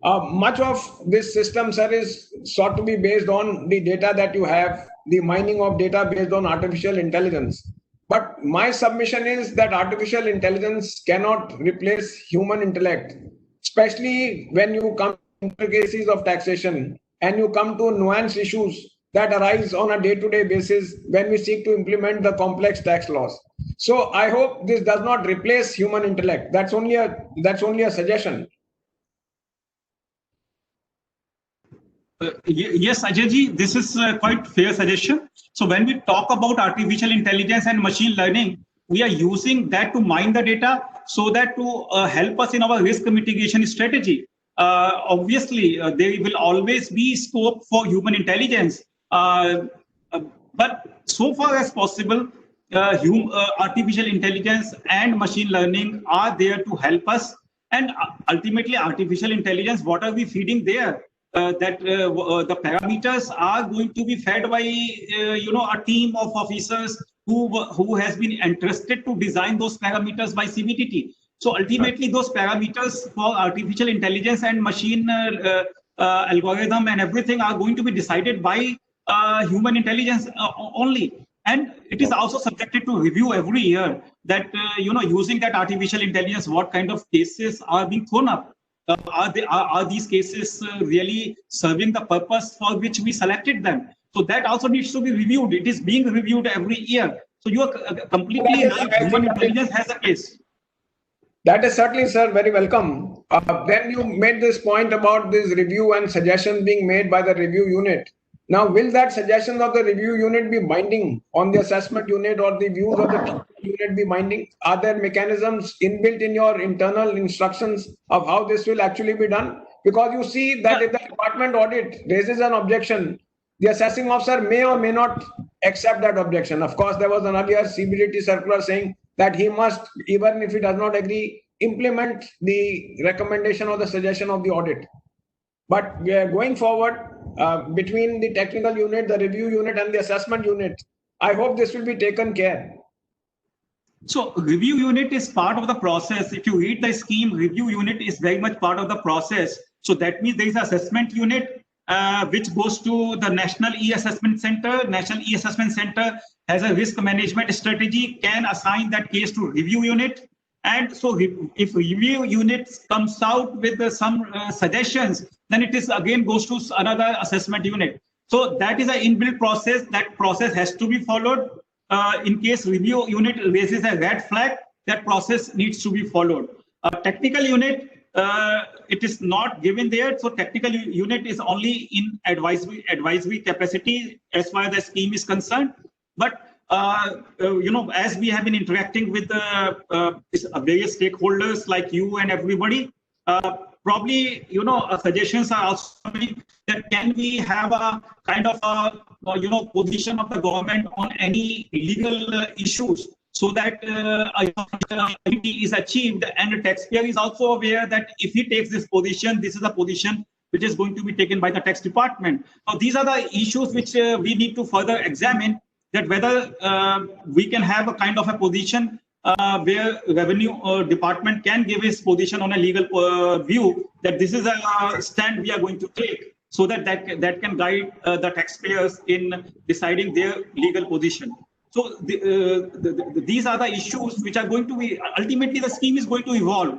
Much of this system, sir, is sought to be based on the data that you have, the mining of data based on artificial intelligence. But my submission is that artificial intelligence cannot replace human intellect, especially when you come to cases of taxation and you come to nuanced issues that arise on a day-to-day basis when we seek to implement the complex tax laws. So I hope this does not replace human intellect. That's only a suggestion. Yes, Ajay, this is quite fair suggestion. So when we talk about artificial intelligence and machine learning, we are using that to mine the data so that to help us in our risk mitigation strategy. Obviously, there will always be scope for human intelligence. But so far as possible, artificial intelligence and machine learning are there to help us. And ultimately, artificial intelligence, what are we feeding there? The parameters are going to be fed by a team of officers who has been entrusted to design those parameters by CBDT. So ultimately, those parameters for artificial intelligence and machine algorithm and everything are going to be decided by human intelligence only. And it is also subjected to review every year that, using that artificial intelligence, what kind of cases are being thrown up. Are these cases really serving the purpose for which we selected them? So that also needs to be reviewed. It is being reviewed every year. So you are completely right. Human intelligence has a case. That is certainly, sir, very welcome. Then you made this point about this review and suggestions being made by the review unit. Now, will that suggestion of the review unit be binding on the assessment unit, or the views of the unit be binding? Are there mechanisms inbuilt in your internal instructions of how this will actually be done? Because you see that if the department audit raises an objection, the assessing officer may or may not accept that objection. Of course, there was an earlier CBDT circular saying that he must, even if he does not agree, implement the recommendation or the suggestion of the audit. But we are going forward, between the technical unit, the review unit, and the assessment unit, I hope this will be taken care. So review unit is part of the process. If you read the scheme, review unit is very much part of the process. So that means there is an assessment unit which goes to the National E-Assessment Center. National E-Assessment Center has a risk management strategy, can assign that case to review unit. And so if review unit comes out with some suggestions, then it is again goes to another assessment unit. So that is an inbuilt process. That process has to be followed. In case review unit raises a red flag, that process needs to be followed. Technical unit, it is not given there. So technical unit is only in advisory capacity as far as the scheme is concerned. But as we have been interacting with the various stakeholders like you and everybody, probably suggestions are also coming that can we have a kind of a position of the government on any legal issues, so that equity is achieved, and the taxpayer is also aware that if he takes this position, this is a position which is going to be taken by the tax department. So these are the issues which we need to further examine, that whether we can have a kind of a position where revenue department can give his position on a legal view, that this is a stand we are going to take. so that can guide the taxpayers in deciding their legal position. So these are the issues which are going to be, ultimately the scheme is going to evolve,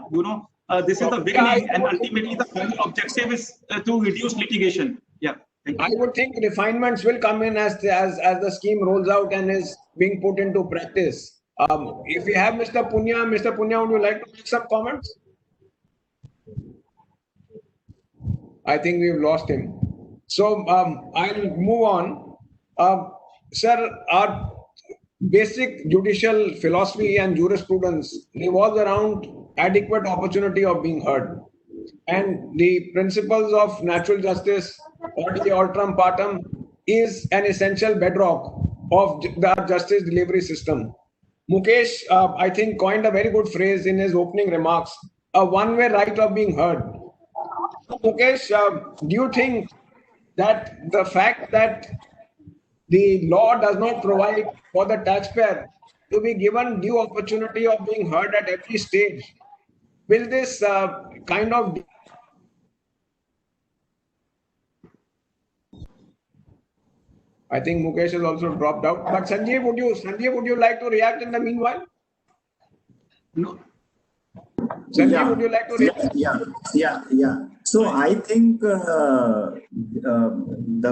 this is the beginning, and ultimately the final objective is to reduce litigation. Yeah. I would think refinements will come in as the scheme rolls out and is being put into practice. If we have Mr. Punya, would you like to make some comments? I think we've lost him. So I'll move on. Sir, our basic judicial philosophy and jurisprudence revolves around adequate opportunity of being heard. And the principles of natural justice, orderly alteram partem, is an essential bedrock of the justice delivery system. Mukesh, I think, coined a very good phrase in his opening remarks, a one-way right of being heard. Mukesh, do you think that the fact that the law does not provide for the taxpayer to be given due opportunity of being heard at every stage, will this kind of... I think Mukesh has also dropped out. But Sanjeev, would you like to react in the meanwhile? No. Sanjeev, would you like to react? Yeah. So I think the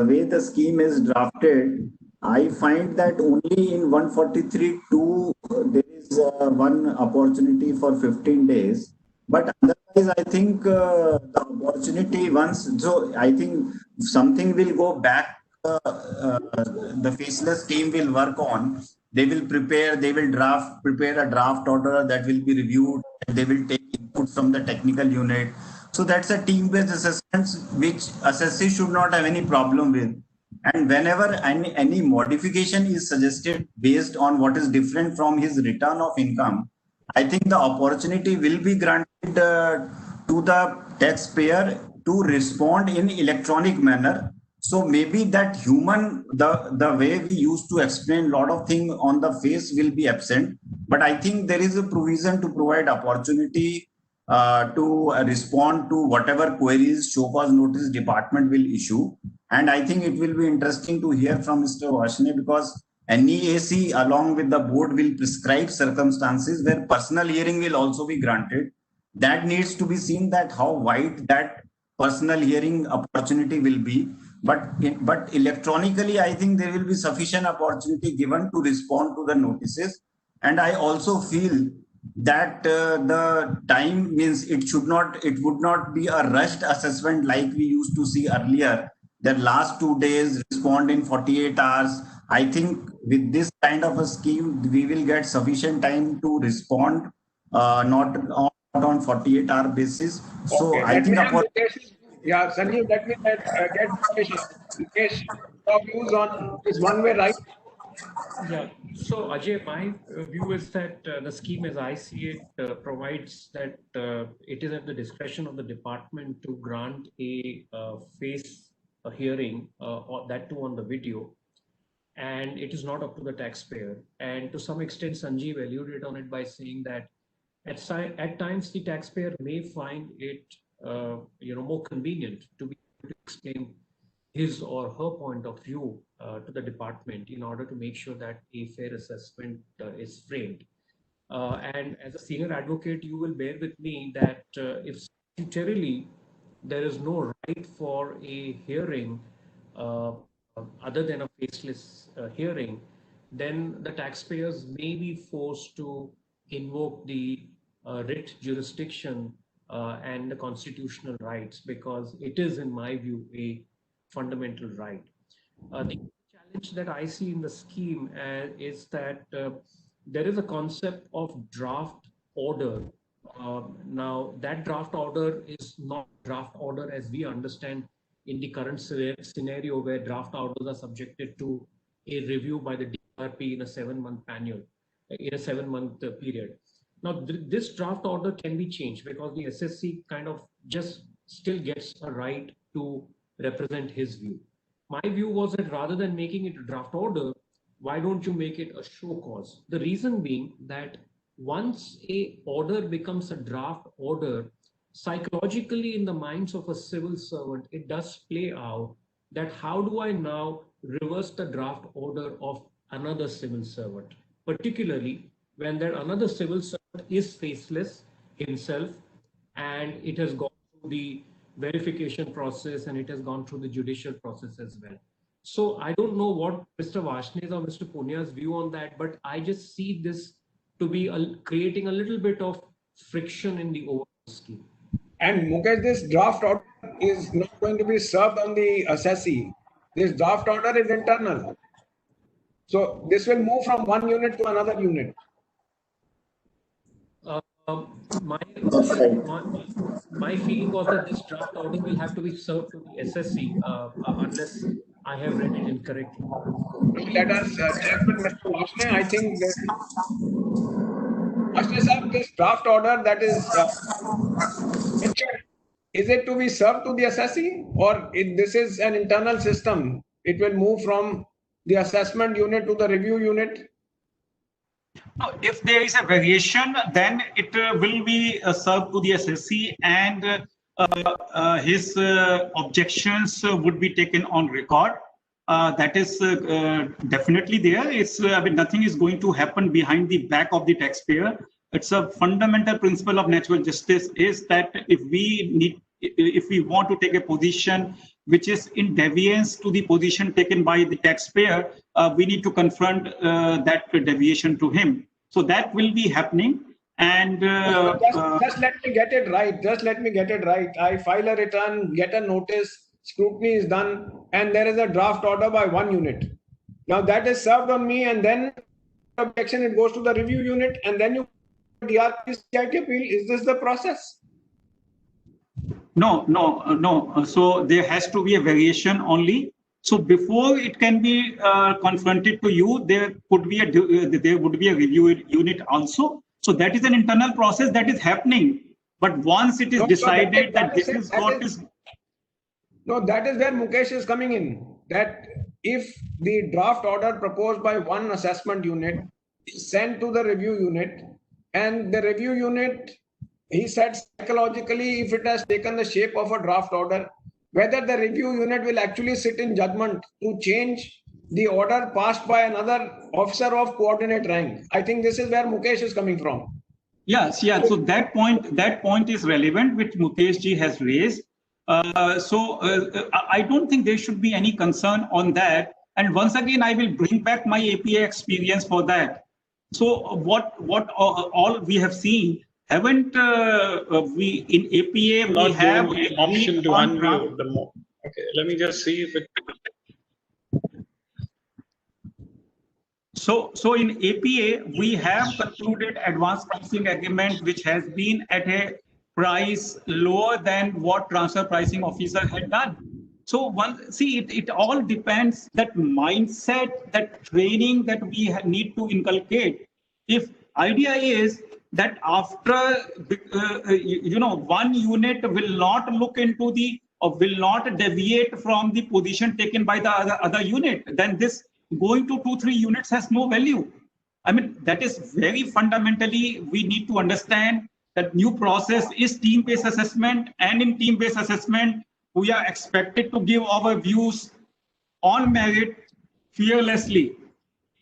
way the scheme is drafted, I find that only in 143(2) there is one opportunity for 15 days. But otherwise, I think the opportunity once, so I think something will go back. The faceless team will work on. They will prepare a draft order that will be reviewed. They will take input from the technical unit. So that's a team-based assessment which assessee should not have any problem with. And whenever any modification is suggested based on what is different from his return of income, I think the opportunity will be granted to the taxpayer to respond in electronic manner. So maybe that the way we used to explain a lot of things on the face will be absent. But I think there is a provision to provide opportunity to respond to whatever queries show cause notice department will issue. And I think it will be interesting to hear from Mr. Varshney, because NEAC along with the board will prescribe circumstances where personal hearing will also be granted. That needs to be seen, that how wide that personal hearing opportunity will be. But electronically, I think there will be sufficient opportunity given to respond to the notices. And I also feel that the time means it would not be a rushed assessment like we used to see earlier. The last 2 days respond in 48 hours. I think with this kind of a scheme, we will get sufficient time to respond, not on 48-hour basis. So okay, I think yeah, Sanjeev, let me get Mukesh, your views on this one-way right. Yeah. So Ajay, my view is that the scheme, as I see it, provides that it is at the discretion of the department to grant a hearing, or that too on the video, and it is not up to the taxpayer. And to some extent, Sanjeev alluded on it by saying that at times the taxpayer may find it more convenient to be able to explain his or her point of view to the department in order to make sure that a fair assessment is framed. And as a senior advocate, you will bear with me that if statutorily there is no right for a hearing other than a faceless hearing, then the taxpayers may be forced to invoke the writ jurisdiction and the constitutional rights, because it is, in my view, a fundamental right. The challenge that I see in the scheme is that there is a concept of draft order. Now, that draft order is not draft order as we understand in the current scenario, where draft orders are subjected to a review by the DRP in a 7-month period. Now, this draft order can be changed because the SSC kind of just still gets a right to represent his view. My view was that rather than making it a draft order, why don't you make it a show cause? The reason being that once a order becomes a draft order, psychologically in the minds of a civil servant, it does play out that how do I now reverse the draft order of another civil servant, particularly when that another civil servant is faceless himself and it has gone through the verification process and it has gone through the judicial process as well. So I don't know what Mr. Varshney's or Mr. Punya's view on that, but I just see this to be creating a little bit of friction in the overall scheme. And Mukesh, this draft order is not going to be served on the assessee. This draft order is internal. So this will move from one unit to another unit. My feeling was that this draft order will have to be served to the SSC unless I have read it incorrectly. Let us check with Mr. Varshney. I think that Varshney sir, this draft order that is it to be served to the assessee, or this is an internal system? It will move from the assessment unit to the review unit. No, if there is a variation, then it will be served to the SSC, and his objections would be taken on record. That is definitely there. It's I mean, nothing is going to happen behind the back of the taxpayer. It's a fundamental principle of natural justice is that if we want to take a position which is in deviance to the position taken by the taxpayer, we need to confront that deviation to him. So that will be happening. And just let me get it right. Just let me get it right. I file a return, get a notice, scrutiny is done, and there is a draft order by one unit. Now that is served on me, and then objection, it goes to the review unit, and then you DRP CIT appeal. Is this the process? No. So there has to be a variation only. So before it can be confronted to you, there would be a review unit also. So that is an internal process that is happening. But once it is decided that this is what is. No, that is where Mukesh is coming in. That if the draft order proposed by one assessment unit is sent to the review unit, and the review unit, he said psychologically, if it has taken the shape of a draft order, whether the review unit will actually sit in judgment to change the order passed by another officer of coordinate rank. I think this is where Mukesh is coming from. Yes. So that point is relevant, which Mukesh ji has raised. I don't think there should be any concern on that. And once again, I will bring back my APA experience for that. So what all we have seen, haven't we in APA we have the option to unmute the more. Okay, let me just see if it. So in APA we have concluded advanced pricing agreement which has been at a price lower than what transfer pricing officer had done. So it all depends that mindset, that training that we need to inculcate. If idea is that after one unit will not look into will not deviate from the position taken by the other unit, then this going to 2-3 units has no value. I mean, that is very fundamentally we need to understand that new process is team-based assessment, and in team-based assessment we are expected to give our views on merit fearlessly.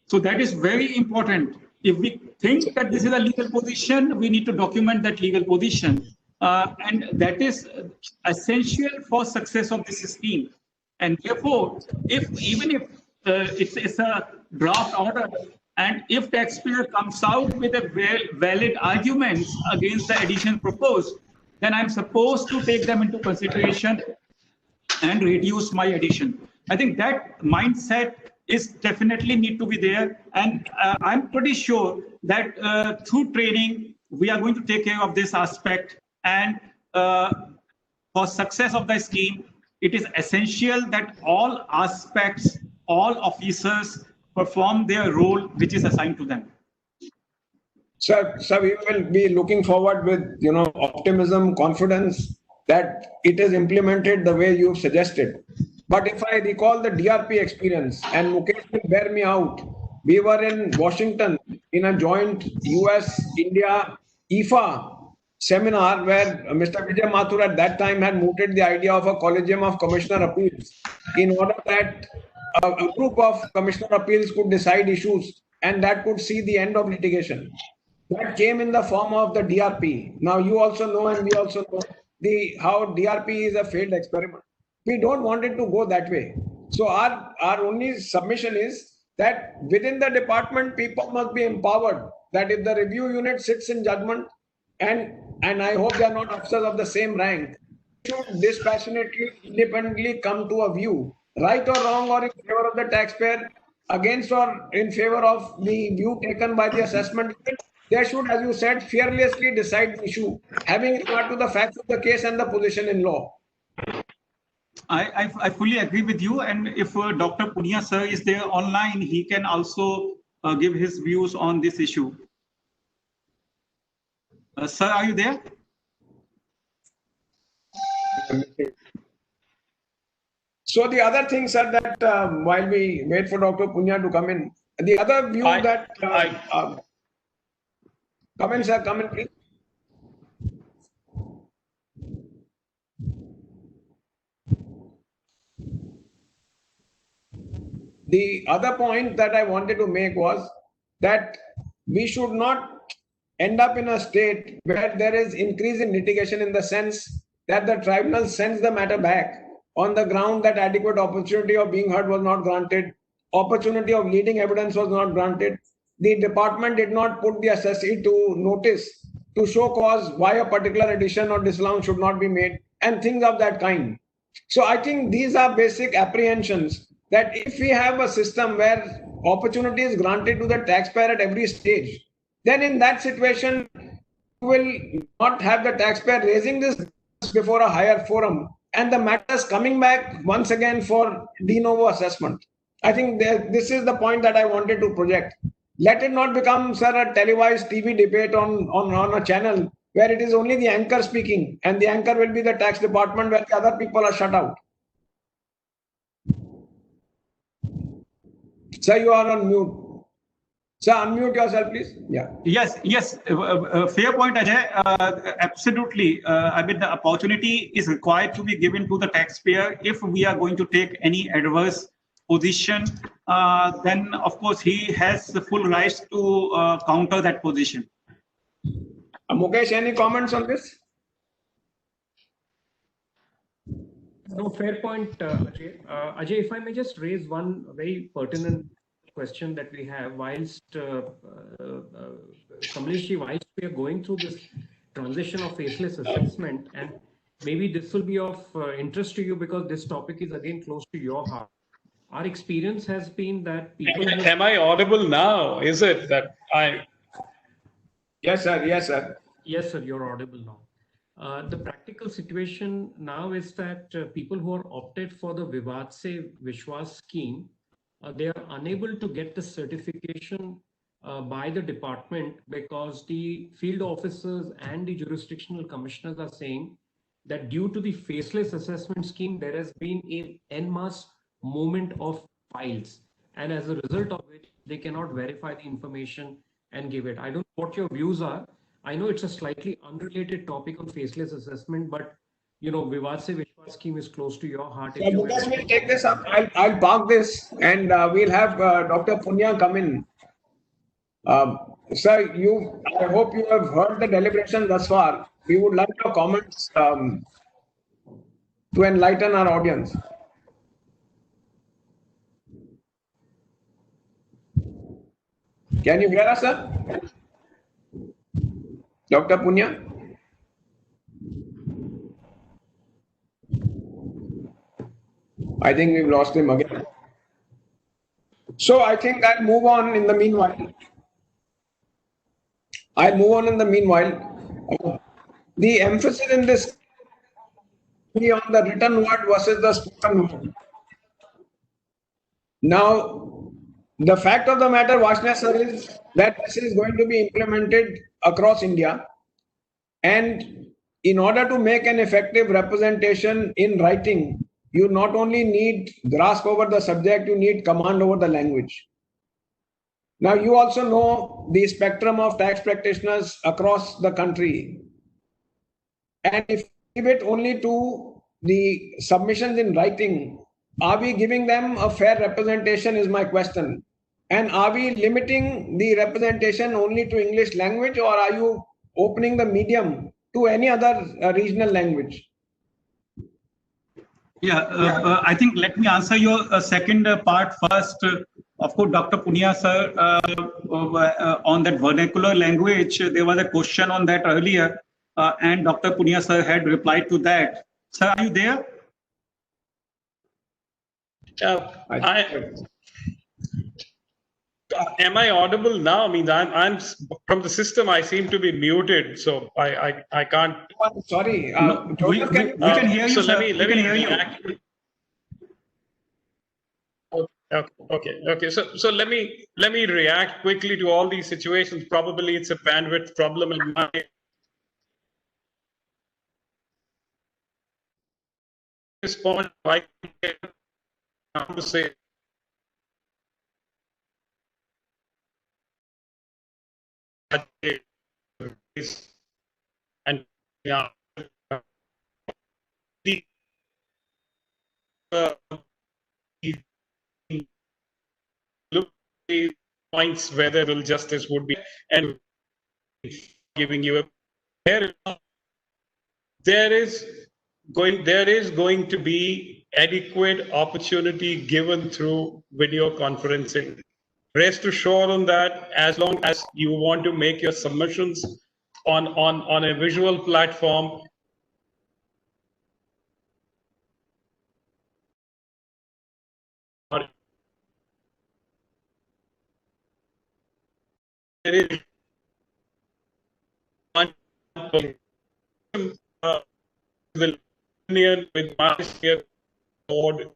So that is very important. If we think that this is a legal position, we need to document that legal position. And that is essential for success of this scheme. And therefore, even if it's a draft order, and if taxpayer comes out with a valid arguments against the addition proposed, then I'm supposed to take them into consideration and reduce my addition. I think that mindset is definitely need to be there. And I'm pretty sure that through training, we are going to take care of this aspect. And for success of the scheme, it is essential that all aspects, all officers perform their role which is assigned to them. Sir, we will be looking forward with optimism, confidence that it is implemented the way you've suggested. But if I recall the DRP experience, and Mukesh will bear me out, we were in Washington in a joint US-India IFA seminar where Mr. Vijay Mathur at that time had mooted the idea of a collegium of commissioner appeals in order that a group of commissioner appeals could decide issues and that could see the end of litigation. That came in the form of the DRP. Now you also know and we also know how DRP is a failed experiment. We don't want it to go that way. So our only submission is that within the department, people must be empowered that if the review unit sits in judgment, and I hope they are not officers of the same rank, should dispassionately, independently come to a view, right or wrong, or in favor of the taxpayer, against or in favor of the view taken by the assessment unit. They should, as you said, fearlessly decide the issue, having regard to the facts of the case and the position in law. I fully agree with you. And if Dr. Punia sir is there online, he can also give his views on this issue. Sir, are you there? So the other thing, sir, that while we wait for Dr. Punia to come in, the other view come in, sir, come in, please. The other point that I wanted to make was that we should not end up in a state where there is increase in litigation in the sense that the tribunal sends the matter back on the ground that adequate opportunity of being heard was not granted, opportunity of leading evidence was not granted. The department did not put the assessee to notice to show cause why a particular addition or disallowance should not be made, and things of that kind. So I think these are basic apprehensions that if we have a system where opportunity is granted to the taxpayer at every stage, then in that situation, we will not have the taxpayer raising this before a higher forum and the matters coming back once again for de novo assessment. I think this is the point that I wanted to project. Let it not become, sir, a televised TV debate on a channel where it is only the anchor speaking and the anchor will be the tax department where the other people are shut out. Sir, you are on mute. Sir, unmute yourself, please. Yeah. Yes. Fair point, Ajay. Absolutely. I mean, the opportunity is required to be given to the taxpayer. If we are going to take any adverse position, then of course he has the full rights to counter that position. Mukesh, any comments on this? No, fair point, Ajay. Ajay, if I may just raise one very pertinent question that we have whilst Kamlesh, whilst we are going through this transition of faceless assessment, and maybe this will be of interest to you because this topic is again close to your heart. Our experience has been that people. Am I audible now? Is it that I? Yes, sir. Yes, sir. Yes, sir. You're audible now. The practical situation now is that people who are opted for the Vivad Se Vishwas scheme, they are unable to get the certification by the department because the field officers and the jurisdictional commissioners are saying that due to the faceless assessment scheme, there has been an en masse movement of files, and as a result of which they cannot verify the information and give it. I don't know what your views are. I know it's a slightly unrelated topic on faceless assessment, but you know, Vivad Se Vishwas scheme is close to your heart. So Mukesh will take this up. I'll park this and we'll have Dr. Punia come in. Sir, I hope you have heard the deliberation thus far. We would like your comments to enlighten our audience. Can you hear us, sir? Dr. Punia? I think we've lost him again. So I think I'll move on in the meanwhile. The emphasis in this be on the written word versus the spoken word. Now, the fact of the matter, Varshney sir, is that this is going to be implemented across India. And in order to make an effective representation in writing, you not only need grasp over the subject, you need command over the language. Now, you also know the spectrum of tax practitioners across the country. and if we give it only to the submissions in writing, are we giving them a fair representation is my question. And are we limiting the representation only to English language, or are you opening the medium to any other regional language? I think let me answer your second part first. Of course, Dr. Punia sir, on that vernacular language, there was a question on that earlier, and Dr. Punia sir had replied to that. Sir, are you there? Am I audible now? I mean, I'm from the system. I seem to be muted, so I can't. Sorry, we can hear you. So sir. let me hear you. Okay. So let me react quickly to all these situations. Probably it's a bandwidth problem in my respond. I have to say. And yeah, the look the points whether real justice would be and giving you a there is going to be adequate opportunity given through video conferencing. Rest assured on that, as long as you want to make your submissions on a visual platform, there is one will with my board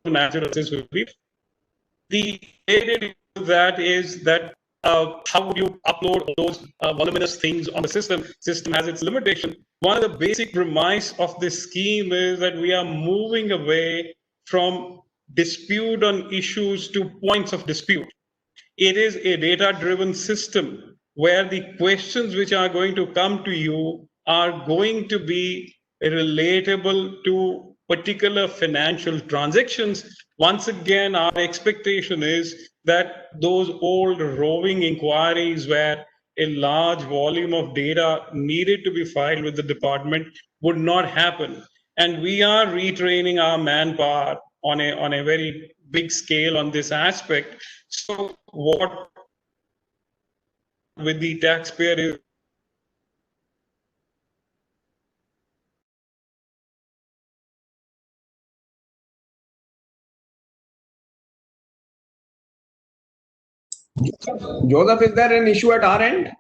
natural will be the area that is that how would you upload those voluminous things on the system? System has its limitation. One of the basic premise of this scheme is that we are moving away from dispute on issues to points of dispute. It is a data-driven system where the questions which are going to come to you are going to be relatable to particular financial transactions. Once again, our expectation is that those old roving inquiries where a large volume of data needed to be filed with the department would not happen. And we are retraining our manpower on a very big scale on this aspect. So what with the taxpayer is Joseph, is there an issue at our end?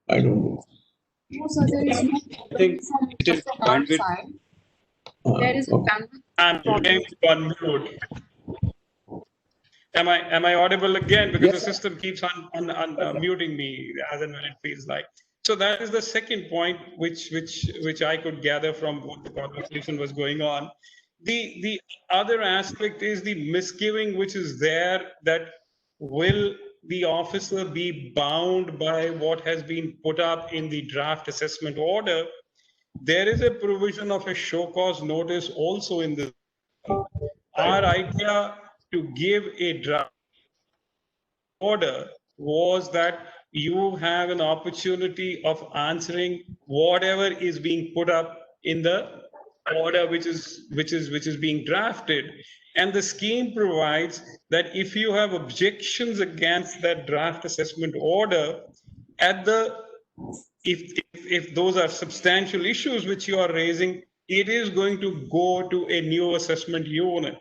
I don't know. No, sir, there is no. I think it is bandwidth. There is a bandwidth. I'm on mute. Am I audible again? Because Yes, the system keeps on muting me as and when it feels like. So that is the second point which I could gather from what the conversation was going on. The other aspect is the misgiving which is there, that will the officer be bound by what has been put up in the draft assessment order? There is a provision of a show cause notice also in this. Our idea to give a draft order was that you have an opportunity of answering whatever is being put up in the order which is being drafted. And the scheme provides that if you have objections against that draft assessment order, at the if those are substantial issues which you are raising, it is going to go to a new assessment unit.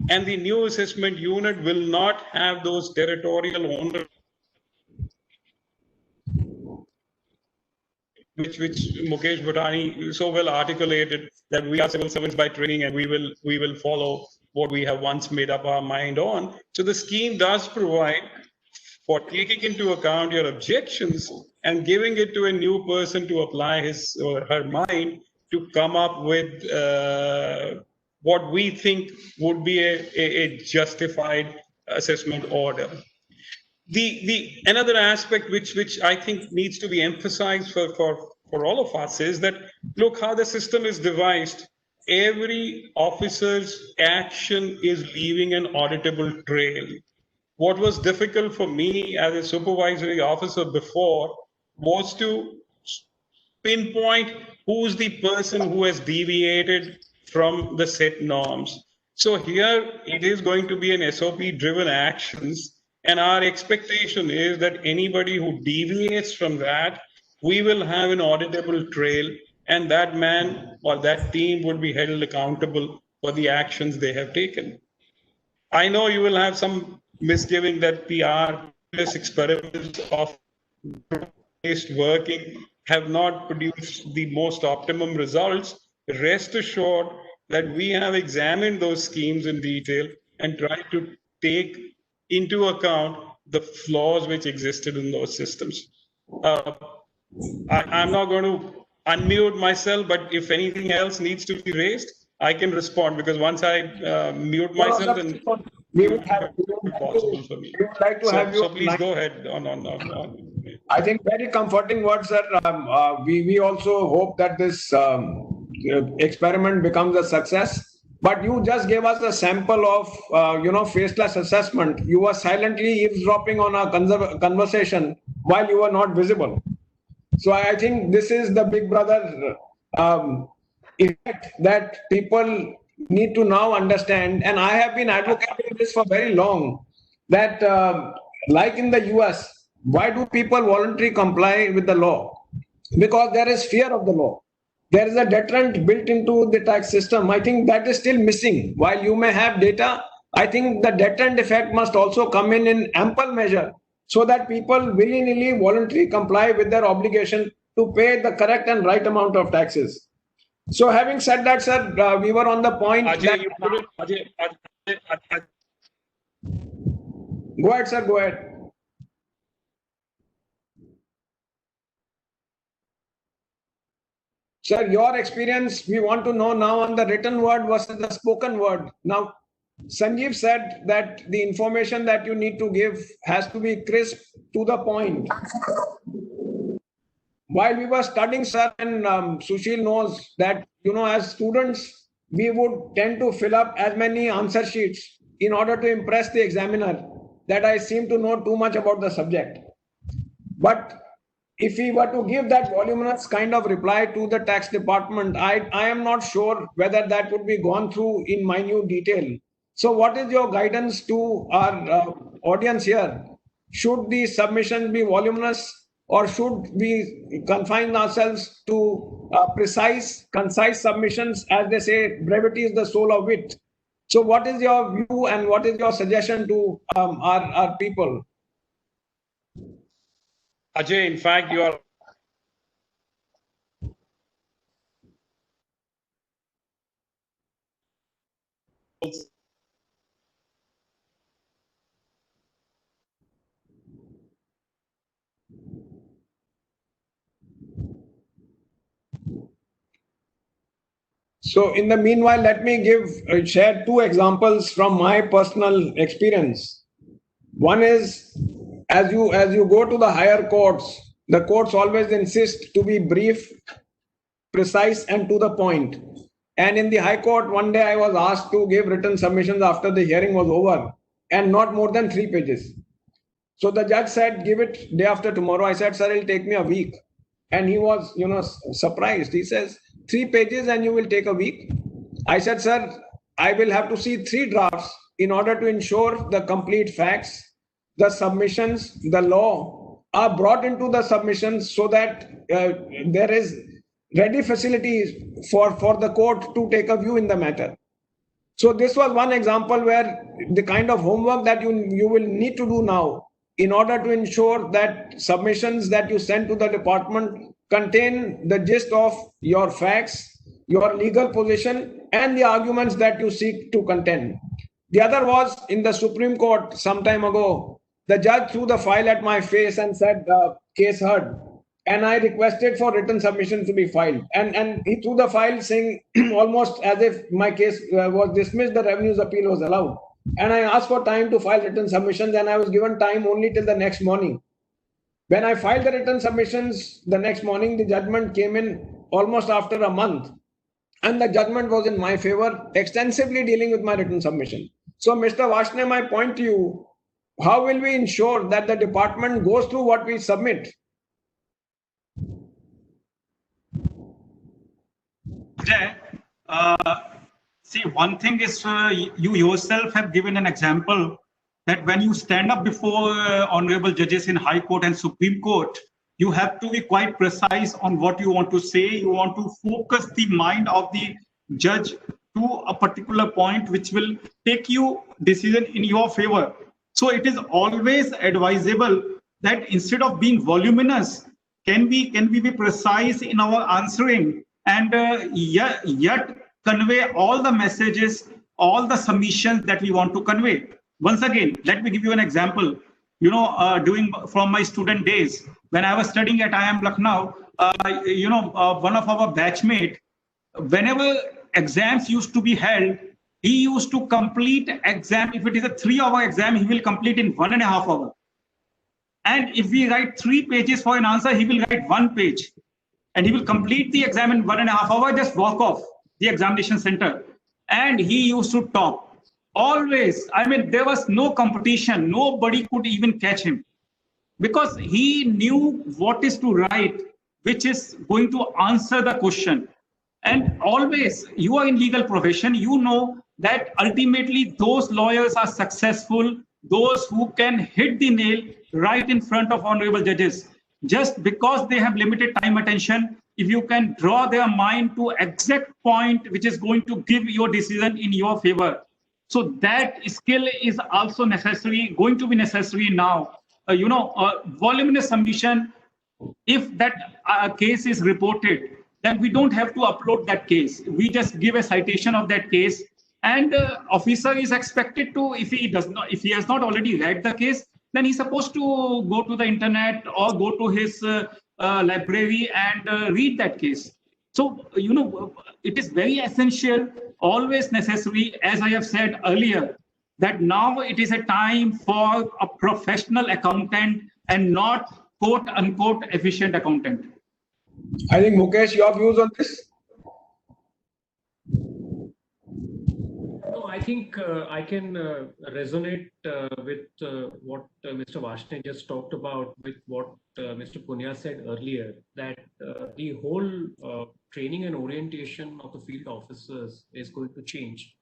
And the new assessment unit will not have those territorial owners which Mukesh Bhutani so well articulated, that we are civil servants by training and we will follow what we have once made up our mind on. So the scheme does provide for taking into account your objections and giving it to a new person to apply his or her mind, to come up with what we think would be a justified assessment order. The another aspect which I think needs to be emphasized for all of us is that, look how the system is devised. Every officer's action is leaving an auditable trail. What was difficult for me as a supervisory officer before was to pinpoint who's the person who has deviated from the set norms. So here it is going to be an SOP driven actions. And our expectation is that anybody who deviates from that, we will have an auditable trail, and that man or that team would be held accountable for the actions they have taken. I know you will have some misgiving that our previous experiments of based working have not produced the most optimum results. Rest assured that we have examined those schemes in detail and tried to take into account the flaws which existed in those systems. I'm not going to unmute myself, but if anything else needs to be raised, I can respond, because once I mute myself, then we would have possible for me. We would like to have you. So please go ahead on. I think very comforting words, sir. We also hope that this experiment becomes a success. But you just gave us a sample of, faceless assessment. You were silently eavesdropping on our conversation while you were not visible. So I think this is the big brother effect that people need to now understand. And I have been advocating this for very long, that like in the US, why do people voluntarily comply with the law? Because there is fear of the law. There is a deterrent built into the tax system. I think that is still missing. While you may have data, I think the deterrent effect must also come in ample measure, so that people willy-nilly voluntarily comply with their obligation to pay the correct and right amount of taxes. So having said that, sir, we were on the point. Go ahead, sir, go ahead. Sir, your experience, we want to know now on the written word versus the spoken word. Now, Sanjeev said that the information that you need to give has to be crisp, to the point. While we were studying, sir, and Sushil knows that, as students, we would tend to fill up as many answer sheets in order to impress the examiner that I seem to know too much about the subject. But if we were to give that voluminous kind of reply to the tax department, I am not sure whether that would be gone through in minute detail. So what is your guidance to our audience here? Should the submission be voluminous, or should we confine ourselves to precise, concise submissions? As they say, brevity is the soul of wit. So what is your view and what is your suggestion to our people? Ajay, in fact, you are So in the meanwhile, let me share two examples from my personal experience. One is, as you go to the higher courts, the courts always insist to be brief, precise, and to the point. And in the High Court, one day I was asked to give written submissions after the hearing was over, and not more than 3 pages. So the judge said, give it day after tomorrow. I said, sir, it'll take me a week. And he was, surprised. He says, 3 pages and you will take a week? I said, sir, I will have to see 3 drafts in order to ensure the complete facts, the submissions, the law are brought into the submissions, so that there is ready facilities for the court to take a view in the matter. So this was one example where the kind of homework that you will need to do now in order to ensure that submissions that you send to the department contain the gist of your facts, your legal position, and the arguments that you seek to contend. The other was in the Supreme Court some time ago. The judge threw the file at my face and said, case heard. and I requested for written submissions to be filed. And he threw the file saying almost as if my case was dismissed, the revenues appeal was allowed. And I asked for time to file written submissions, and I was given time only till the next morning. When I filed the written submissions the next morning, the judgment came in almost after a month. And the judgment was in my favor, extensively dealing with my written submission. So, Mr. Varshney, my point to you, how will we ensure that the department goes through what we submit? Jay, see, one thing is you yourself have given an example that when you stand up before honorable judges in High Court and Supreme Court, you have to be quite precise on what you want to say. You want to focus the mind of the judge to a particular point which will take you decision in your favor. So it is always advisable that instead of being voluminous, can we be precise in our answering and yet convey all the messages, all the submissions that we want to convey. Once again, let me give you an example. You know, doing from my student days, when I was studying at IIM Lucknow, one of our batchmate, whenever exams used to be held, he used to complete exam. If it is a 3-hour exam, he will complete in 1.5 hours. And if we write 3 pages for an answer, he will write 1 page. And he will complete the exam in 1.5 hours, just walk off the examination center. And he used to top. Always, I mean, there was no competition. Nobody could even catch him. Because he knew what is to write, which is going to answer the question. And always, you are in legal profession, you know that ultimately those lawyers are successful, those who can hit the nail right in front of honorable judges. Just because they have limited time attention, if you can draw their mind to exact point which is going to give your decision in your favor. So that skill is also necessary, going to be necessary now. Voluminous submission, if that case is reported, then we don't have to upload that case. We just give a citation of that case, and officer is expected to, if he has not already read the case, then he's supposed to go to the internet or go to his library and read that case. So, it is very essential, always necessary, as I have said earlier, that now it is a time for a professional accountant and not quote unquote efficient accountant. I think, Mukesh, your views on this? No, I think I can resonate with what Mr. Varshney just talked about, with what Mr. Punya said earlier, that the whole training and orientation of the field officers is going to change.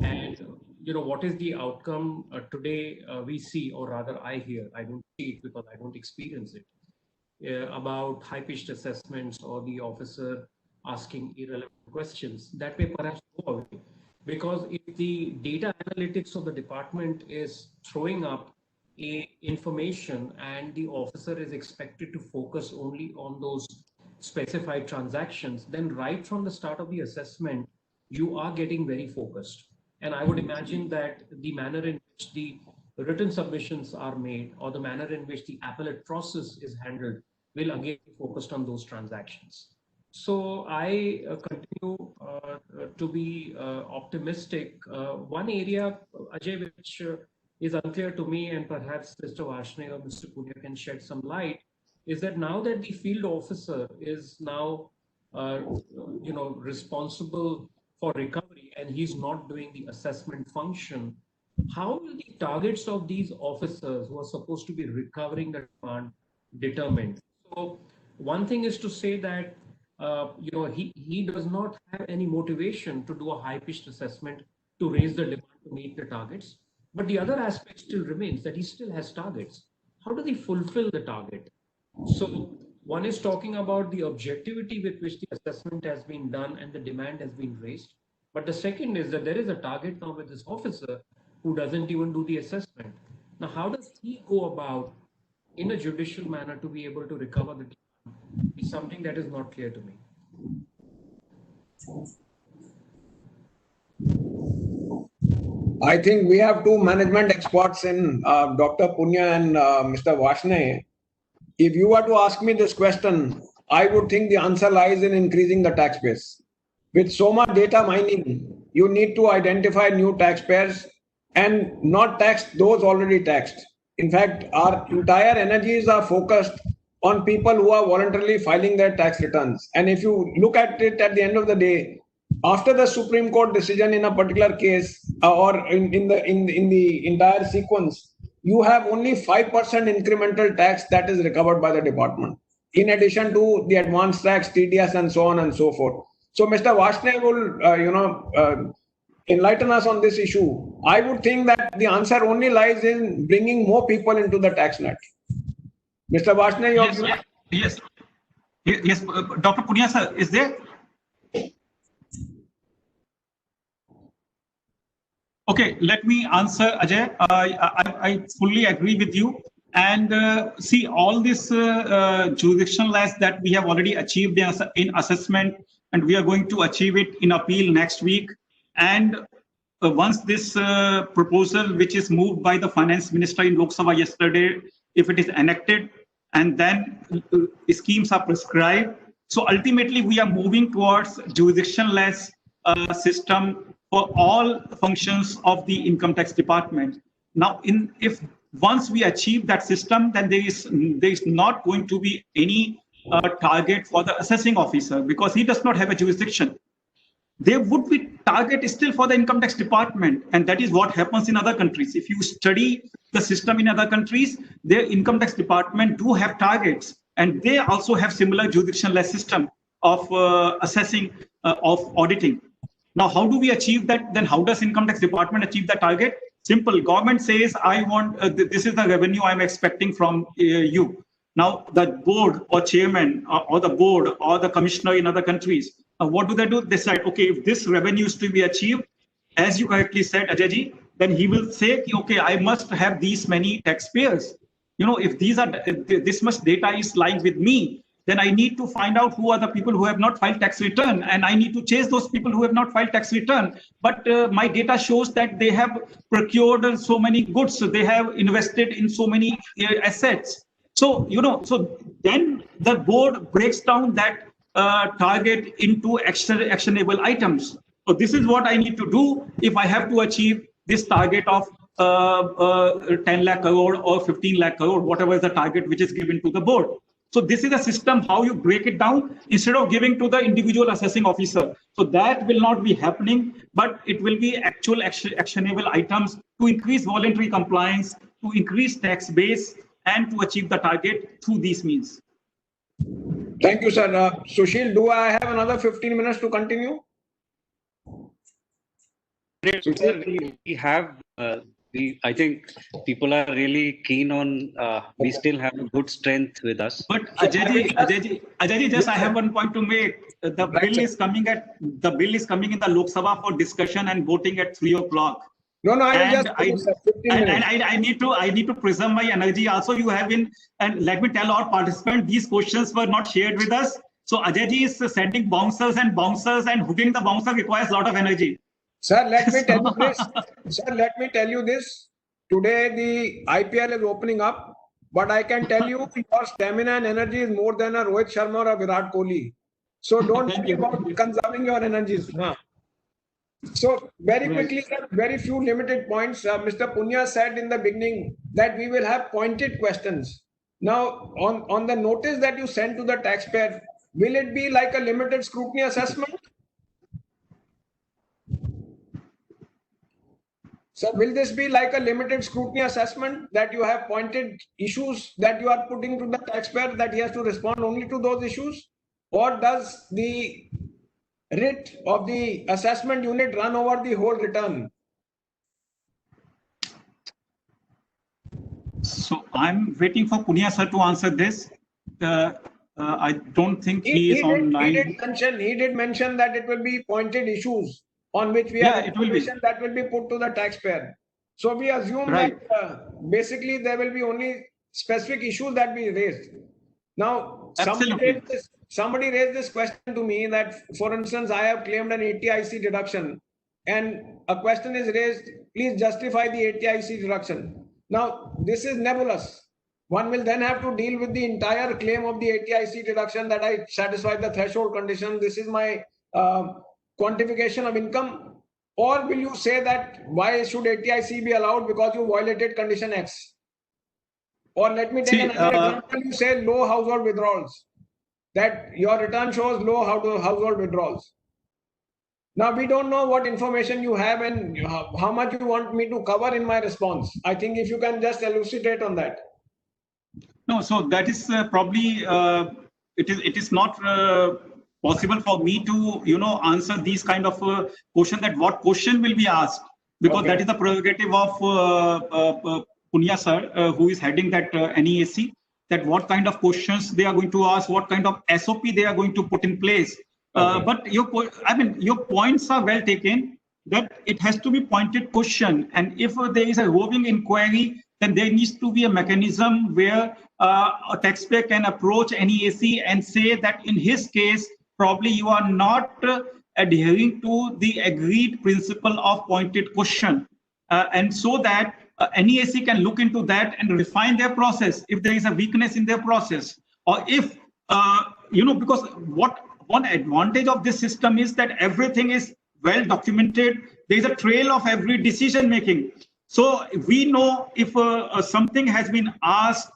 And, what is the outcome today we see, or rather I hear, I don't see it because I don't experience it, about high-pitched assessments or the officer asking irrelevant questions. That may perhaps go away. Because if the data analytics of the department is throwing up information and the officer is expected to focus only on those specified transactions, then right from the start of the assessment, you are getting very focused. And I would imagine that the manner in which the written submissions are made or the manner in which the appellate process is handled will again be focused on those transactions. So I continue to be optimistic. One area, Ajay, which is unclear to me, and perhaps Mr. Varshney or Mr. Punya can shed some light, is that now that the field officer is now, responsible for recovery and he's not doing the assessment function, how will the targets of these officers who are supposed to be recovering the demand determined? So one thing is to say that he does not have any motivation to do a high-pitched assessment to raise the demand to meet the targets. But the other aspect still remains, that he still has targets. How do they fulfill the target? So one is talking about the objectivity with which the assessment has been done and the demand has been raised. But the second is that there is a target now with this officer who doesn't even do the assessment. Now, how does he go about in a judicial manner to be able to recover the demand is something that is not clear to me. I think we have two management experts in Dr. Punya and Mr. Varshney. if you were to ask me this question, I would think the answer lies in increasing the tax base. With so much data mining, you need to identify new taxpayers and not tax those already taxed. In fact, our entire energies are focused on people who are voluntarily filing their tax returns. And if you look at it at the end of the day, after the Supreme Court decision in a particular case or in the entire sequence, you have only 5% incremental tax that is recovered by the department, in addition to the advance tax, TDS, and so on and so forth. So Mr. Varshney will, enlighten us on this issue. I would think that the answer only lies in bringing more people into the tax net. Mr. Varshney, yes, Dr. Punia sir, is there? Okay, let me answer, Ajay. I fully agree with you. And see, all this jurisdictional less that we have already achieved in assessment, and we are going to achieve it in appeal next week. And once this proposal, which is moved by the finance minister in Lok Sabha yesterday, if it is enacted, and then schemes are prescribed. So ultimately, we are moving towards jurisdiction-less system for all functions of the income tax department. Now, if once we achieve that system, then there is not going to be any target for the assessing officer, because he does not have a jurisdiction. There would be target still for the income tax department, and that is what happens in other countries. If you study the system in other countries, their income tax department do have targets, and they also have similar jurisdiction-less system of assessing, of auditing. Now, how do we achieve that? Then how does income tax department achieve the target? Simple. Government says, I want, this is the revenue I'm expecting from you. Now, the board or chairman or the board or the commissioner in other countries, what do? They decide, okay, if this revenue is to be achieved, as you correctly said, Ajay, then he will say, okay, I must have these many taxpayers. You know, if this much data is lying with me, then I need to find out who are the people who have not filed tax return, and I need to chase those people who have not filed tax return. But my data shows that they have procured so many goods, so they have invested in so many assets. So, so then the board breaks down that target into actionable items. So this is what I need to do if I have to achieve this target of 10 lakh crore or 15 lakh crore, whatever is the target which is given to the board. So this is a system how you break it down instead of giving to the individual assessing officer. So that will not be happening, but it will be actual actionable items to increase voluntary compliance, to increase tax base, and to achieve the target through these means. Thank you, sir. Sushil, do I have another 15 minutes to continue? We have, I think people are really keen on, we still have a good strength with us. But Ajay, just I have one point to make. The bill is coming in the Lok Sabha for discussion and voting at 3 o'clock. No, I need to preserve my energy. Also, you have been, and let me tell our participants, these questions were not shared with us. So Ajay is sending bouncers, and hooking the bouncer requires a lot of energy. Sir, let me tell you this. Sir, let me tell you this. Today the IPL is opening up, but I can tell you your stamina and energy is more than a Rohit Sharma or a Virat Kohli. So don't worry about conserving your energies. So very quickly, sir, very few limited points. Mr. Punia said in the beginning that we will have pointed questions. Now, on the notice that you send to the taxpayer, will it be like a limited scrutiny assessment? Sir, will this be like a limited scrutiny assessment that you have pointed issues that you are putting to the taxpayer that he has to respond only to those issues? Or does the writ of the assessment unit run over the whole return? So I'm waiting for Punia sir to answer this. I don't think he is online. He did mention that it will be pointed issues on which we have information that will be put to the taxpayer. So we assume that basically there will be only specific issues that we raised. Now, somebody raised this question to me that, for instance, I have claimed an ATIC deduction, and a question is raised, please justify the ATIC deduction. Now, this is nebulous. one will then have to deal with the entire claim of the ATIC deduction that I satisfied the threshold condition. This is my quantification of income. Or will you say that why should ATIC be allowed because you violated condition X? Or let me take another example. You say low household withdrawals, that your return shows low household withdrawals. Now, we don't know what information you have and how much you want me to cover in my response. I think if you can just elucidate on that. No, so that is probably, it is not possible for me to, answer these kind of question, that what question will be asked, because that is the prerogative of Punia sir, who is heading that NEAC, that what kind of questions they are going to ask, what kind of SOP they are going to put in place. But your points are well taken, that it has to be pointed question. And if there is a roving inquiry, then there needs to be a mechanism where a taxpayer can approach NEAC and say that in his case, probably you are not adhering to the agreed principle of pointed question. And so that NEAC can look into that and refine their process if there is a weakness in their process. Or if, because one advantage of this system is that everything is well documented. There is a trail of every decision making. So we know if something has been asked,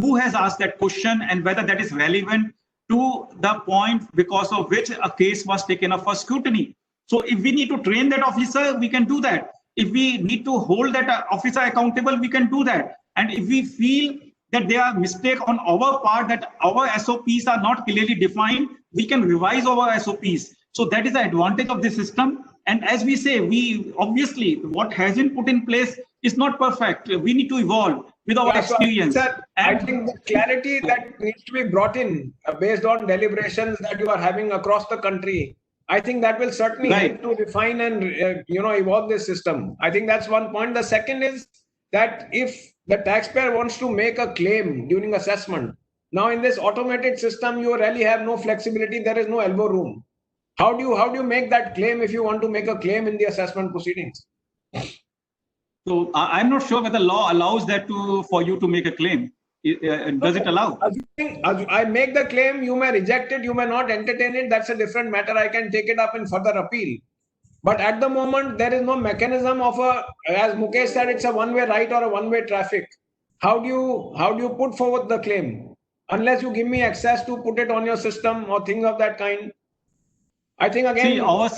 who has asked that question and whether that is relevant to the point because of which a case was taken up for scrutiny. So if we need to train that officer, we can do that. If we need to hold that officer accountable, we can do that. And if we feel that there are mistakes on our part, that our SOPs are not clearly defined, we can revise our SOPs. So that is the advantage of the system. And as we say, we obviously, what has been put in place is not perfect. We need to evolve with our experience. Sir, I think the clarity that needs to be brought in based on deliberations that you are having across the country, I think that will certainly help to refine and evolve this system. I think that's one point. The second is that if the taxpayer wants to make a claim during assessment, now in this automated system, you really have no flexibility. There is no elbow room. How do you make that claim if you want to make a claim in the assessment proceedings? So I'm not sure whether law allows that for you to make a claim. Does it allow? I make the claim, you may reject it, you may not entertain it. That's a different matter. I can take it up in further appeal. But at the moment, there is no mechanism of as Mukesh said, it's a one-way right or a one-way traffic. How do you put forward the claim? Unless you give me access to put it on your system or things of that kind. I think again. See, our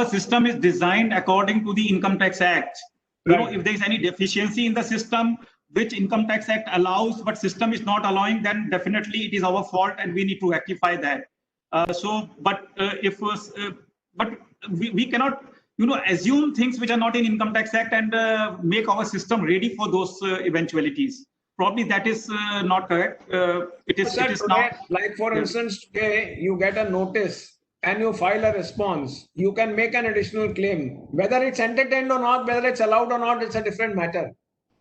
system is designed according to the Income Tax Act. If there is any deficiency in the system, which Income Tax Act allows, but system is not allowing, then definitely it is our fault and we need to rectify that. But we cannot, assume things which are not in Income Tax Act and make our system ready for those eventualities. Probably that is not correct. It is not. Like for instance, today you get a notice and you file a response, you can make an additional claim. Whether it's entertained or not, whether it's allowed or not, it's a different matter.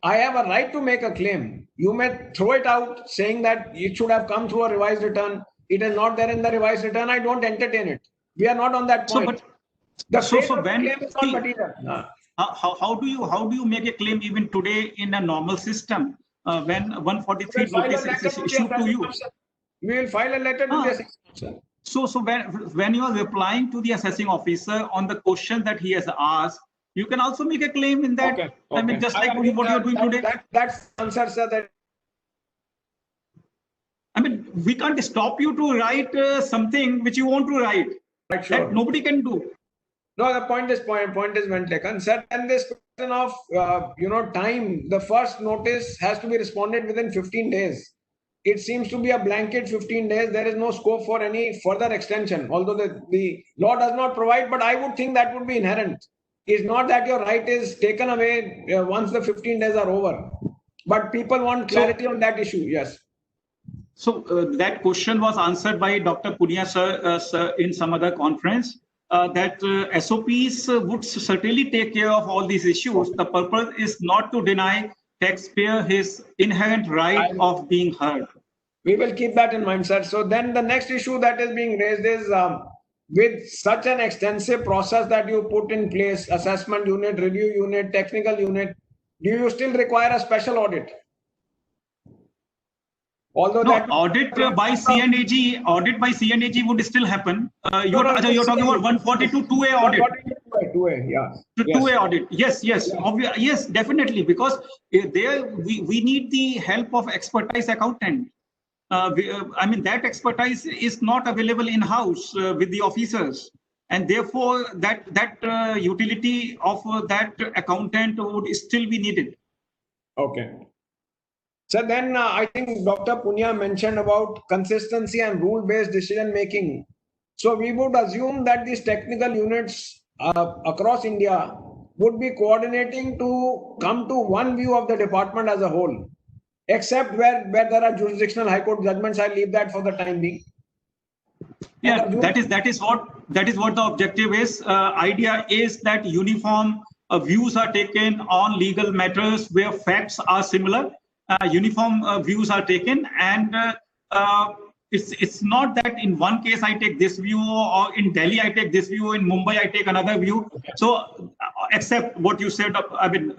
I have a right to make a claim. You may throw it out saying that it should have come through a revised return. It is not there in the revised return. I don't entertain it. We are not on that point. How do you make a claim even today in a normal system when 143 notice is issued to you? We will file a letter to the assessing officer. So when you are replying to the assessing officer on the question that he has asked, you can also make a claim in that. Okay. I mean, just like what you are doing today. That's the answer, sir. I mean, we can't stop you to write something which you want to write. Right, sure. That nobody can do. No, the point is well taken, sir. And this question of time, the first notice has to be responded within 15 days. It seems to be a blanket 15 days. There is no scope for any further extension, although the law does not provide, but I would think that would be inherent. It's not that your right is taken away once the 15 days are over, but people want clarity on that issue. Yes. So that question was answered by Dr. Punia sir in some other conference, that SOPs would certainly take care of all these issues. The purpose is not to deny taxpayer his inherent right of being heard. We will keep that in mind, sir. So then the next issue that is being raised is with such an extensive process that you put in place, assessment unit, review unit, technical unit, do you still require a special audit? Although No, that audit by C&AG would still happen. You're talking about 142 2A audit. 2A, yeah. To Yes. 2A audit. Yes, yes, definitely. Because there we need the help of expertise accountant. I mean, that expertise is not available in-house with the officers. And therefore, that utility of that accountant would still be needed. Okay. So then I think Dr. Punya mentioned about consistency and rule-based decision making. So we would assume that these technical units across India would be coordinating to come to one view of the department as a whole, except where there are jurisdictional high court judgments. I leave that for the time being. Yeah, that is what the objective is. Idea is that uniform views are taken on legal matters where facts are similar. Uniform views are taken, and it's not that in one case I take this view, or in Delhi I take this view, in Mumbai I take another view. So, except what you said, I mean,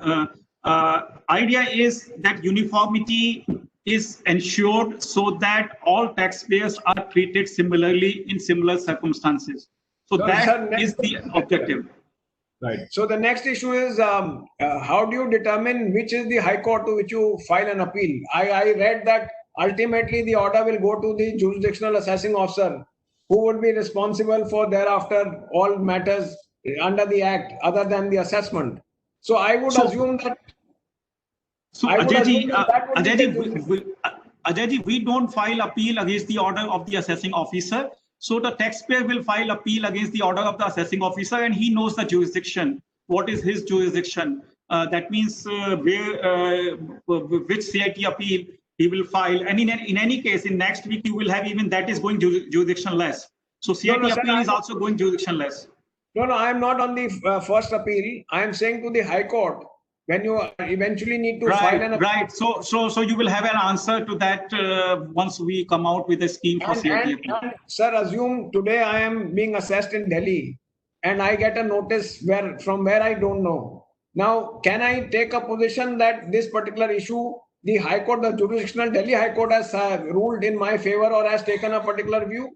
idea is that uniformity is ensured so that all taxpayers are treated similarly in similar circumstances. So that is the objective. Right. So the next issue is how do you determine which is the high court to which you file an appeal? I read that ultimately the order will go to the jurisdictional assessing officer, who would be responsible for thereafter all matters under the act other than the assessment. So I would assume that. So Ajay, we don't file appeal against the order of the assessing officer. So the taxpayer will file appeal against the order of the assessing officer, and he knows the jurisdiction. What is his jurisdiction? That means which CIT appeal he will file. And in any case, in next week, you will have even that is going jurisdictionless. So CIT appeal is also going jurisdictionless. No, I am not on the first appeal. I am saying to the High Court, when you eventually need to file an appeal. Right. So you will have an answer to that once we come out with a scheme for CIT appeal. And, sir, assume today I am being assessed in Delhi and I get a notice from where I don't know. Now, can I take a position that this particular issue, the High Court, the jurisdictional Delhi High Court has ruled in my favor or has taken a particular view?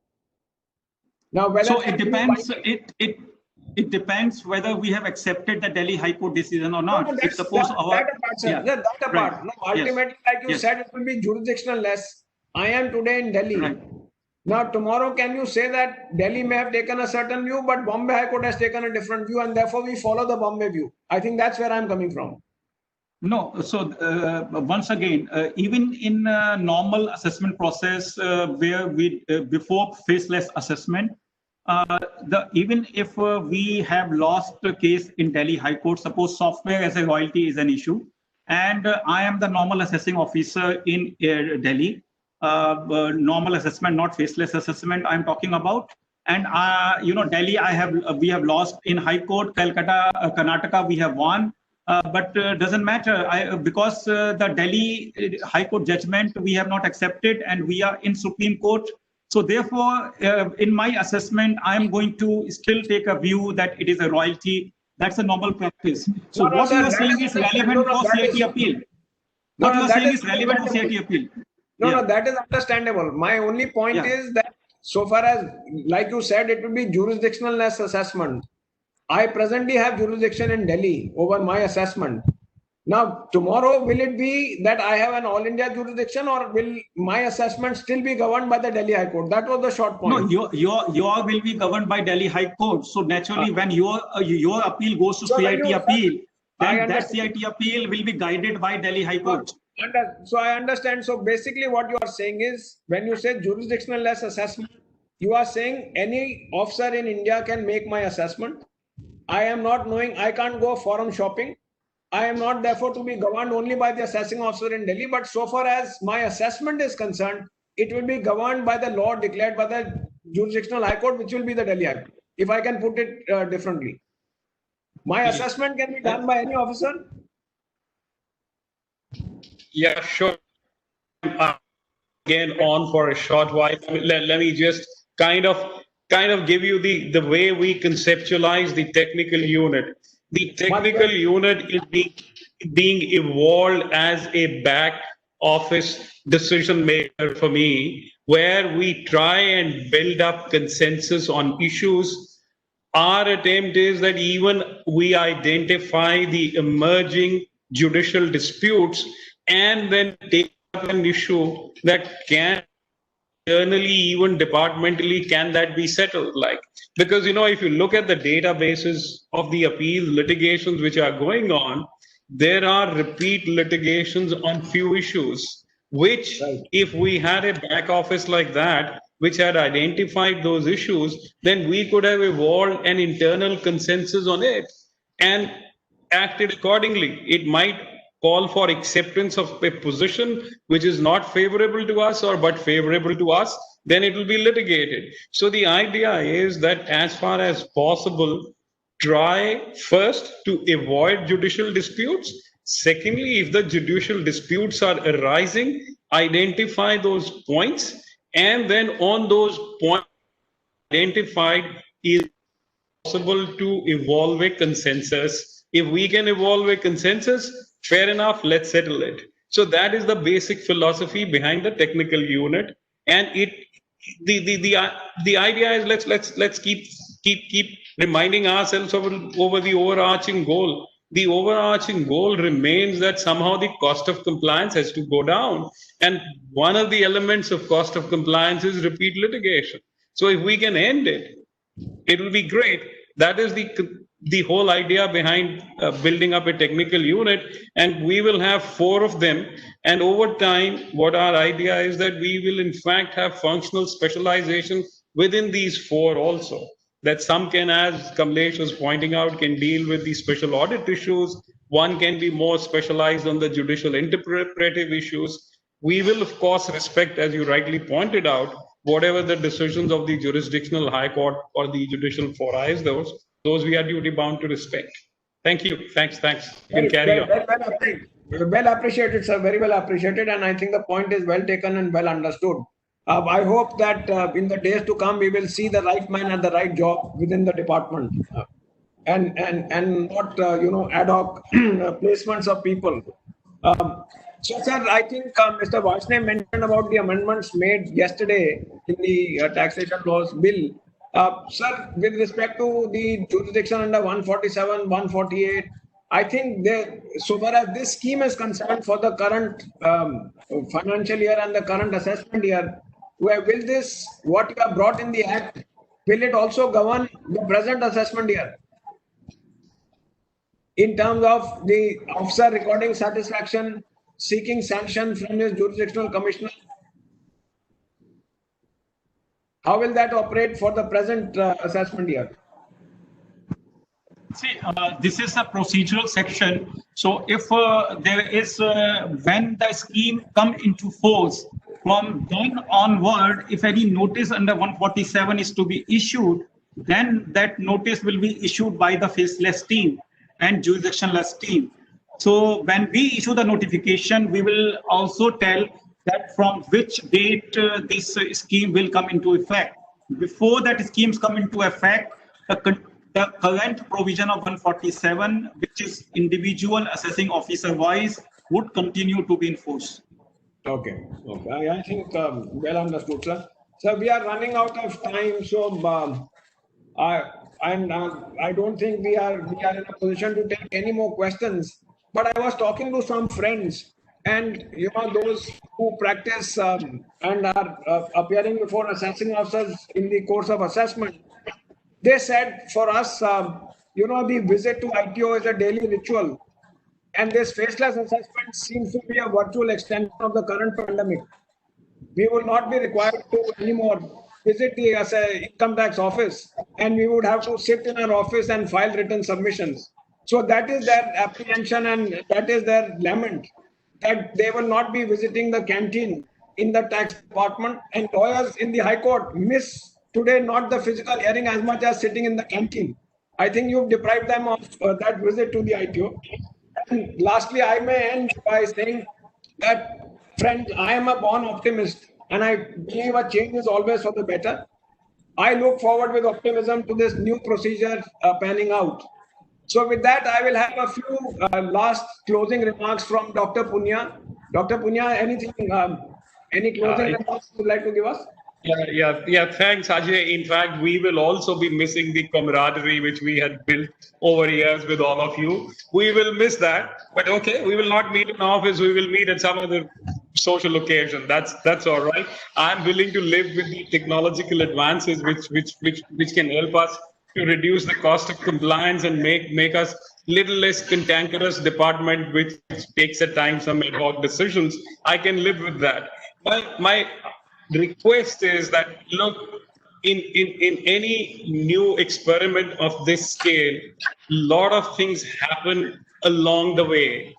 Now, whether so it depends. It depends whether we have accepted the Delhi High Court decision or not. If suppose that apart. No, ultimately, like you said, it will be jurisdictional less. I am today in Delhi. Right. Now, tomorrow, can you say that Delhi may have taken a certain view, but Bombay High Court has taken a different view, and therefore we follow the Bombay view? I think that's where I'm coming from. No, so once again, even in normal assessment process where we before faceless assessment, even if we have lost a case in Delhi High Court, suppose software as a royalty is an issue, and I am the normal assessing officer in Delhi, normal assessment, not faceless assessment I'm talking about. And Delhi, we have lost in High Court, Calcutta, Karnataka, we have won. But doesn't matter because the Delhi High Court judgment we have not accepted, and we are in Supreme Court. So therefore, in my assessment, I am going to still take a view that it is a royalty. That's a normal practice. So what you are saying is relevant for CIT appeal. What you are saying is relevant for CIT appeal. No, that is understandable. My only point is that so far as, like you said, it will be jurisdictionalness assessment. I presently have jurisdiction in Delhi over my assessment. Now, tomorrow, will it be that I have an all India jurisdiction, or will my assessment still be governed by the Delhi High Court? That was the short point. No, your will be governed by Delhi High Court. So naturally, when your appeal goes to CIT appeal, then that CIT appeal will be guided by Delhi High Court. So I understand. So basically, what you are saying is, when you say jurisdictional less assessment, you are saying any officer in India can make my assessment. I am not knowing, I can't go forum shopping. I am not therefore to be governed only by the assessing officer in Delhi, but so far as my assessment is concerned, it will be governed by the law declared by the jurisdictional high court, which will be the Delhi High Court, if I can put it differently. My assessment can be done by any officer? Yeah, sure. Again, on for a short while. Let me just kind of give you the way we conceptualize the technical unit. The technical unit is being evolved as a back office decision maker for me, where we try and build up consensus on issues. Our attempt is that even we identify the emerging judicial disputes and then take up an issue that can internally, even departmentally, can that be settled? Like, because, you know, if you look at the databases of the appeal litigations which are going on, there are repeat litigations on few issues, which if we had a back office like that, which had identified those issues, then we could have evolved an internal consensus on it and acted accordingly. It might call for acceptance of a position which is not favorable to us or but favorable to us, then it will be litigated. So the idea is that as far as possible, try first to avoid judicial disputes. Secondly, if the judicial disputes are arising, identify those points, and then on those points identified, is possible to evolve a consensus. If we can evolve a consensus, fair enough, let's settle it. So that is the basic philosophy behind the technical unit, and the idea is let's keep reminding ourselves over the overarching goal. The overarching goal remains that somehow the cost of compliance has to go down, and one of the elements of cost of compliance is repeat litigation. So if we can end it, it will be great. That is the whole idea behind building up a technical unit, and we will have 4 of them. And over time, what our idea is that we will in fact have functional specialization within these 4 also. That some can, as Kamlesh was pointing out, can deal with the special audit issues. One can be more specialized on the judicial interpretive issues. We will, of course, respect, as you rightly pointed out, whatever the decisions of the jurisdictional high court or the judicial fora is, those we are duty bound to respect. Thank you. Thanks. You can carry on. Well appreciated, sir. Very well appreciated. And I think the point is well taken and well understood. I hope that in the days to come, we will see the right man at the right job within the department, and not ad hoc placements of people. So, sir, I think Mr. Vaishnav mentioned about the amendments made yesterday in the taxation laws bill. Sir, with respect to the jurisdiction under 147, 148, I think so far as this scheme is concerned for the current financial year and the current assessment year, will this, what you have brought in the act, will it also govern the present assessment year in terms of the officer recording satisfaction, seeking sanction from his jurisdictional commissioner? How will that operate for the present assessment year? See, this is a procedural section. So if there is, when the scheme come into force, from then onward, if any notice under 147 is to be issued, then that notice will be issued by the faceless team and jurisdictionless team. So when we issue the notification, we will also tell that from which date this scheme will come into effect. Before that schemes come into effect, the current provision of 147, which is individual assessing officer wise, would continue to be enforced. Okay. I think well understood, sir. So we are running out of time, so I don't think we are in a position to take any more questions. But I was talking to some friends, and those who practice and are appearing before assessing officers in the course of assessment. They said for us, the visit to ITO is a daily ritual. And this faceless assessment seems to be a virtual extension of the current pandemic. We will not be required to anymore visit the income tax office, and we would have to sit in our office and file written submissions. So that is their apprehension and that is their lament, that they will not be visiting the canteen in the tax department, and lawyers in the High Court miss today not the physical hearing as much as sitting in the canteen. I think you've deprived them of that visit to the ITO. And lastly, I may end by saying that, friends, I am a born optimist and I believe a change is always for the better. I look forward with optimism to this new procedure panning out. So with that, I will have a few last closing remarks from Dr. Punya. Dr. Punya, anything, any closing remarks you would like to give us? Yeah. Thanks, Ajay. In fact, we will also be missing the camaraderie which we had built over years with all of you. We will miss that, but okay, we will not meet in office. We will meet at some other social occasion. That's all right. I'm willing to live with the technological advances which can help us to reduce the cost of compliance and make us little less cantankerous department which takes at times some ad hoc decisions. I can live with that. My request is that, look, in any new experiment of this scale, a lot of things happen along the way.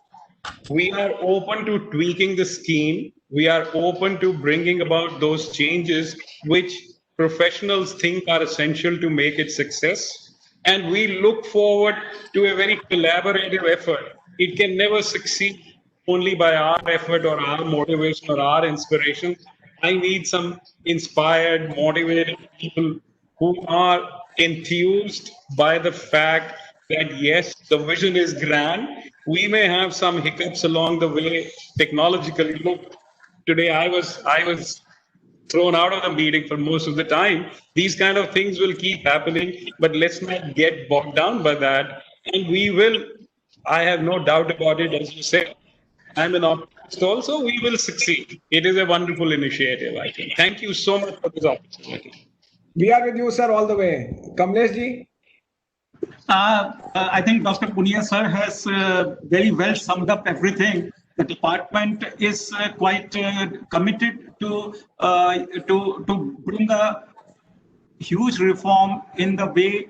We are open to tweaking the scheme. We are open to bringing about those changes which professionals think are essential to make it success. And we look forward to a very collaborative effort. It can never succeed only by our effort or our motivation or our inspiration. I need some inspired, motivated people who are enthused by the fact that yes, the vision is grand. We may have some hiccups along the way technologically. Look, today I was thrown out of the meeting for most of the time. These kind of things will keep happening, but let's not get bogged down by that. And we will, I have no doubt about it, as you said, I'm an optimist also, we will succeed. It is a wonderful initiative, I think. Thank you so much for this opportunity. We are with you, sir, all the way. Kamlesh ji? I think Dr. Punya sir has very well summed up everything. The department is quite committed to bring a huge reform in the way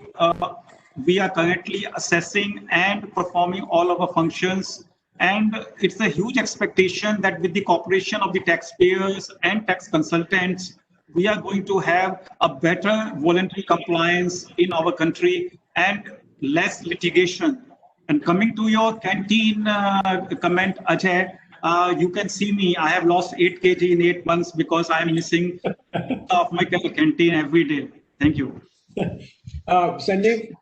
we are currently assessing and performing all of our functions. And it's a huge expectation that with the cooperation of the taxpayers and tax consultants, we are going to have a better voluntary compliance in our country and less litigation. And coming to your canteen comment, Ajay, you can see me. I have lost 8 kg in 8 months because I am missing of my canteen every day. Thank you. Sanjeev?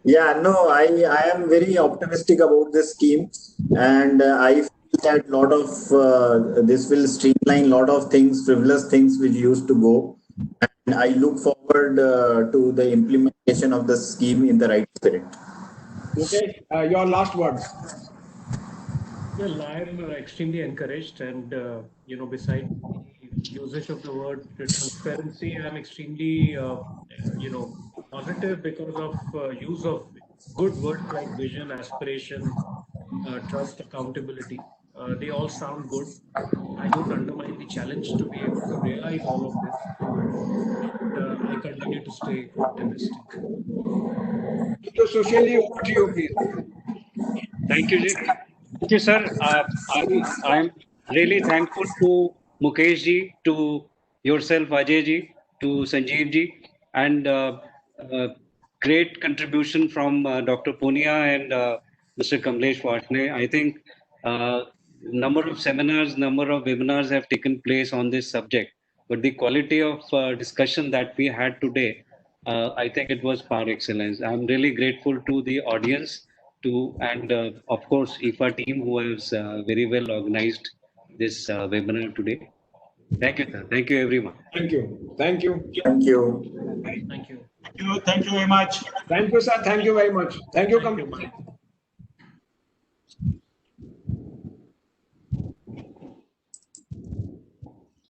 Yeah, no, I am very optimistic about this scheme, and I feel that a lot of this will streamline a lot of things, frivolous things which used to go. And I look forward to the implementation of the scheme in the right spirit. Okay, your last words. Well, I'm extremely encouraged, and beside the usage of the word transparency, I'm extremely positive because of use of good words like vision, aspiration, trust, accountability. They all sound good. I don't undermine the challenge to be able to realize all of this. And I continue to stay optimistic. So, Sushil, over to you, please. Thank you, Ji. Thank you, sir. I'm really thankful to Mukesh ji, to yourself, Ajay ji, to Sanjeev ji, and great contribution from Dr. Punya and Mr. Kamlesh Watne. I think number of seminars, number of webinars have taken place on this subject, but the quality of discussion that we had today, I think it was par excellence. I'm really grateful to the audience, and of course, IFA team who has very well organized this webinar today. Thank you, sir. Thank you, everyone. Thank you. Thank you. Thank you. Thank you. Thank you very much. Thank you, sir. Thank you very much. Thank you.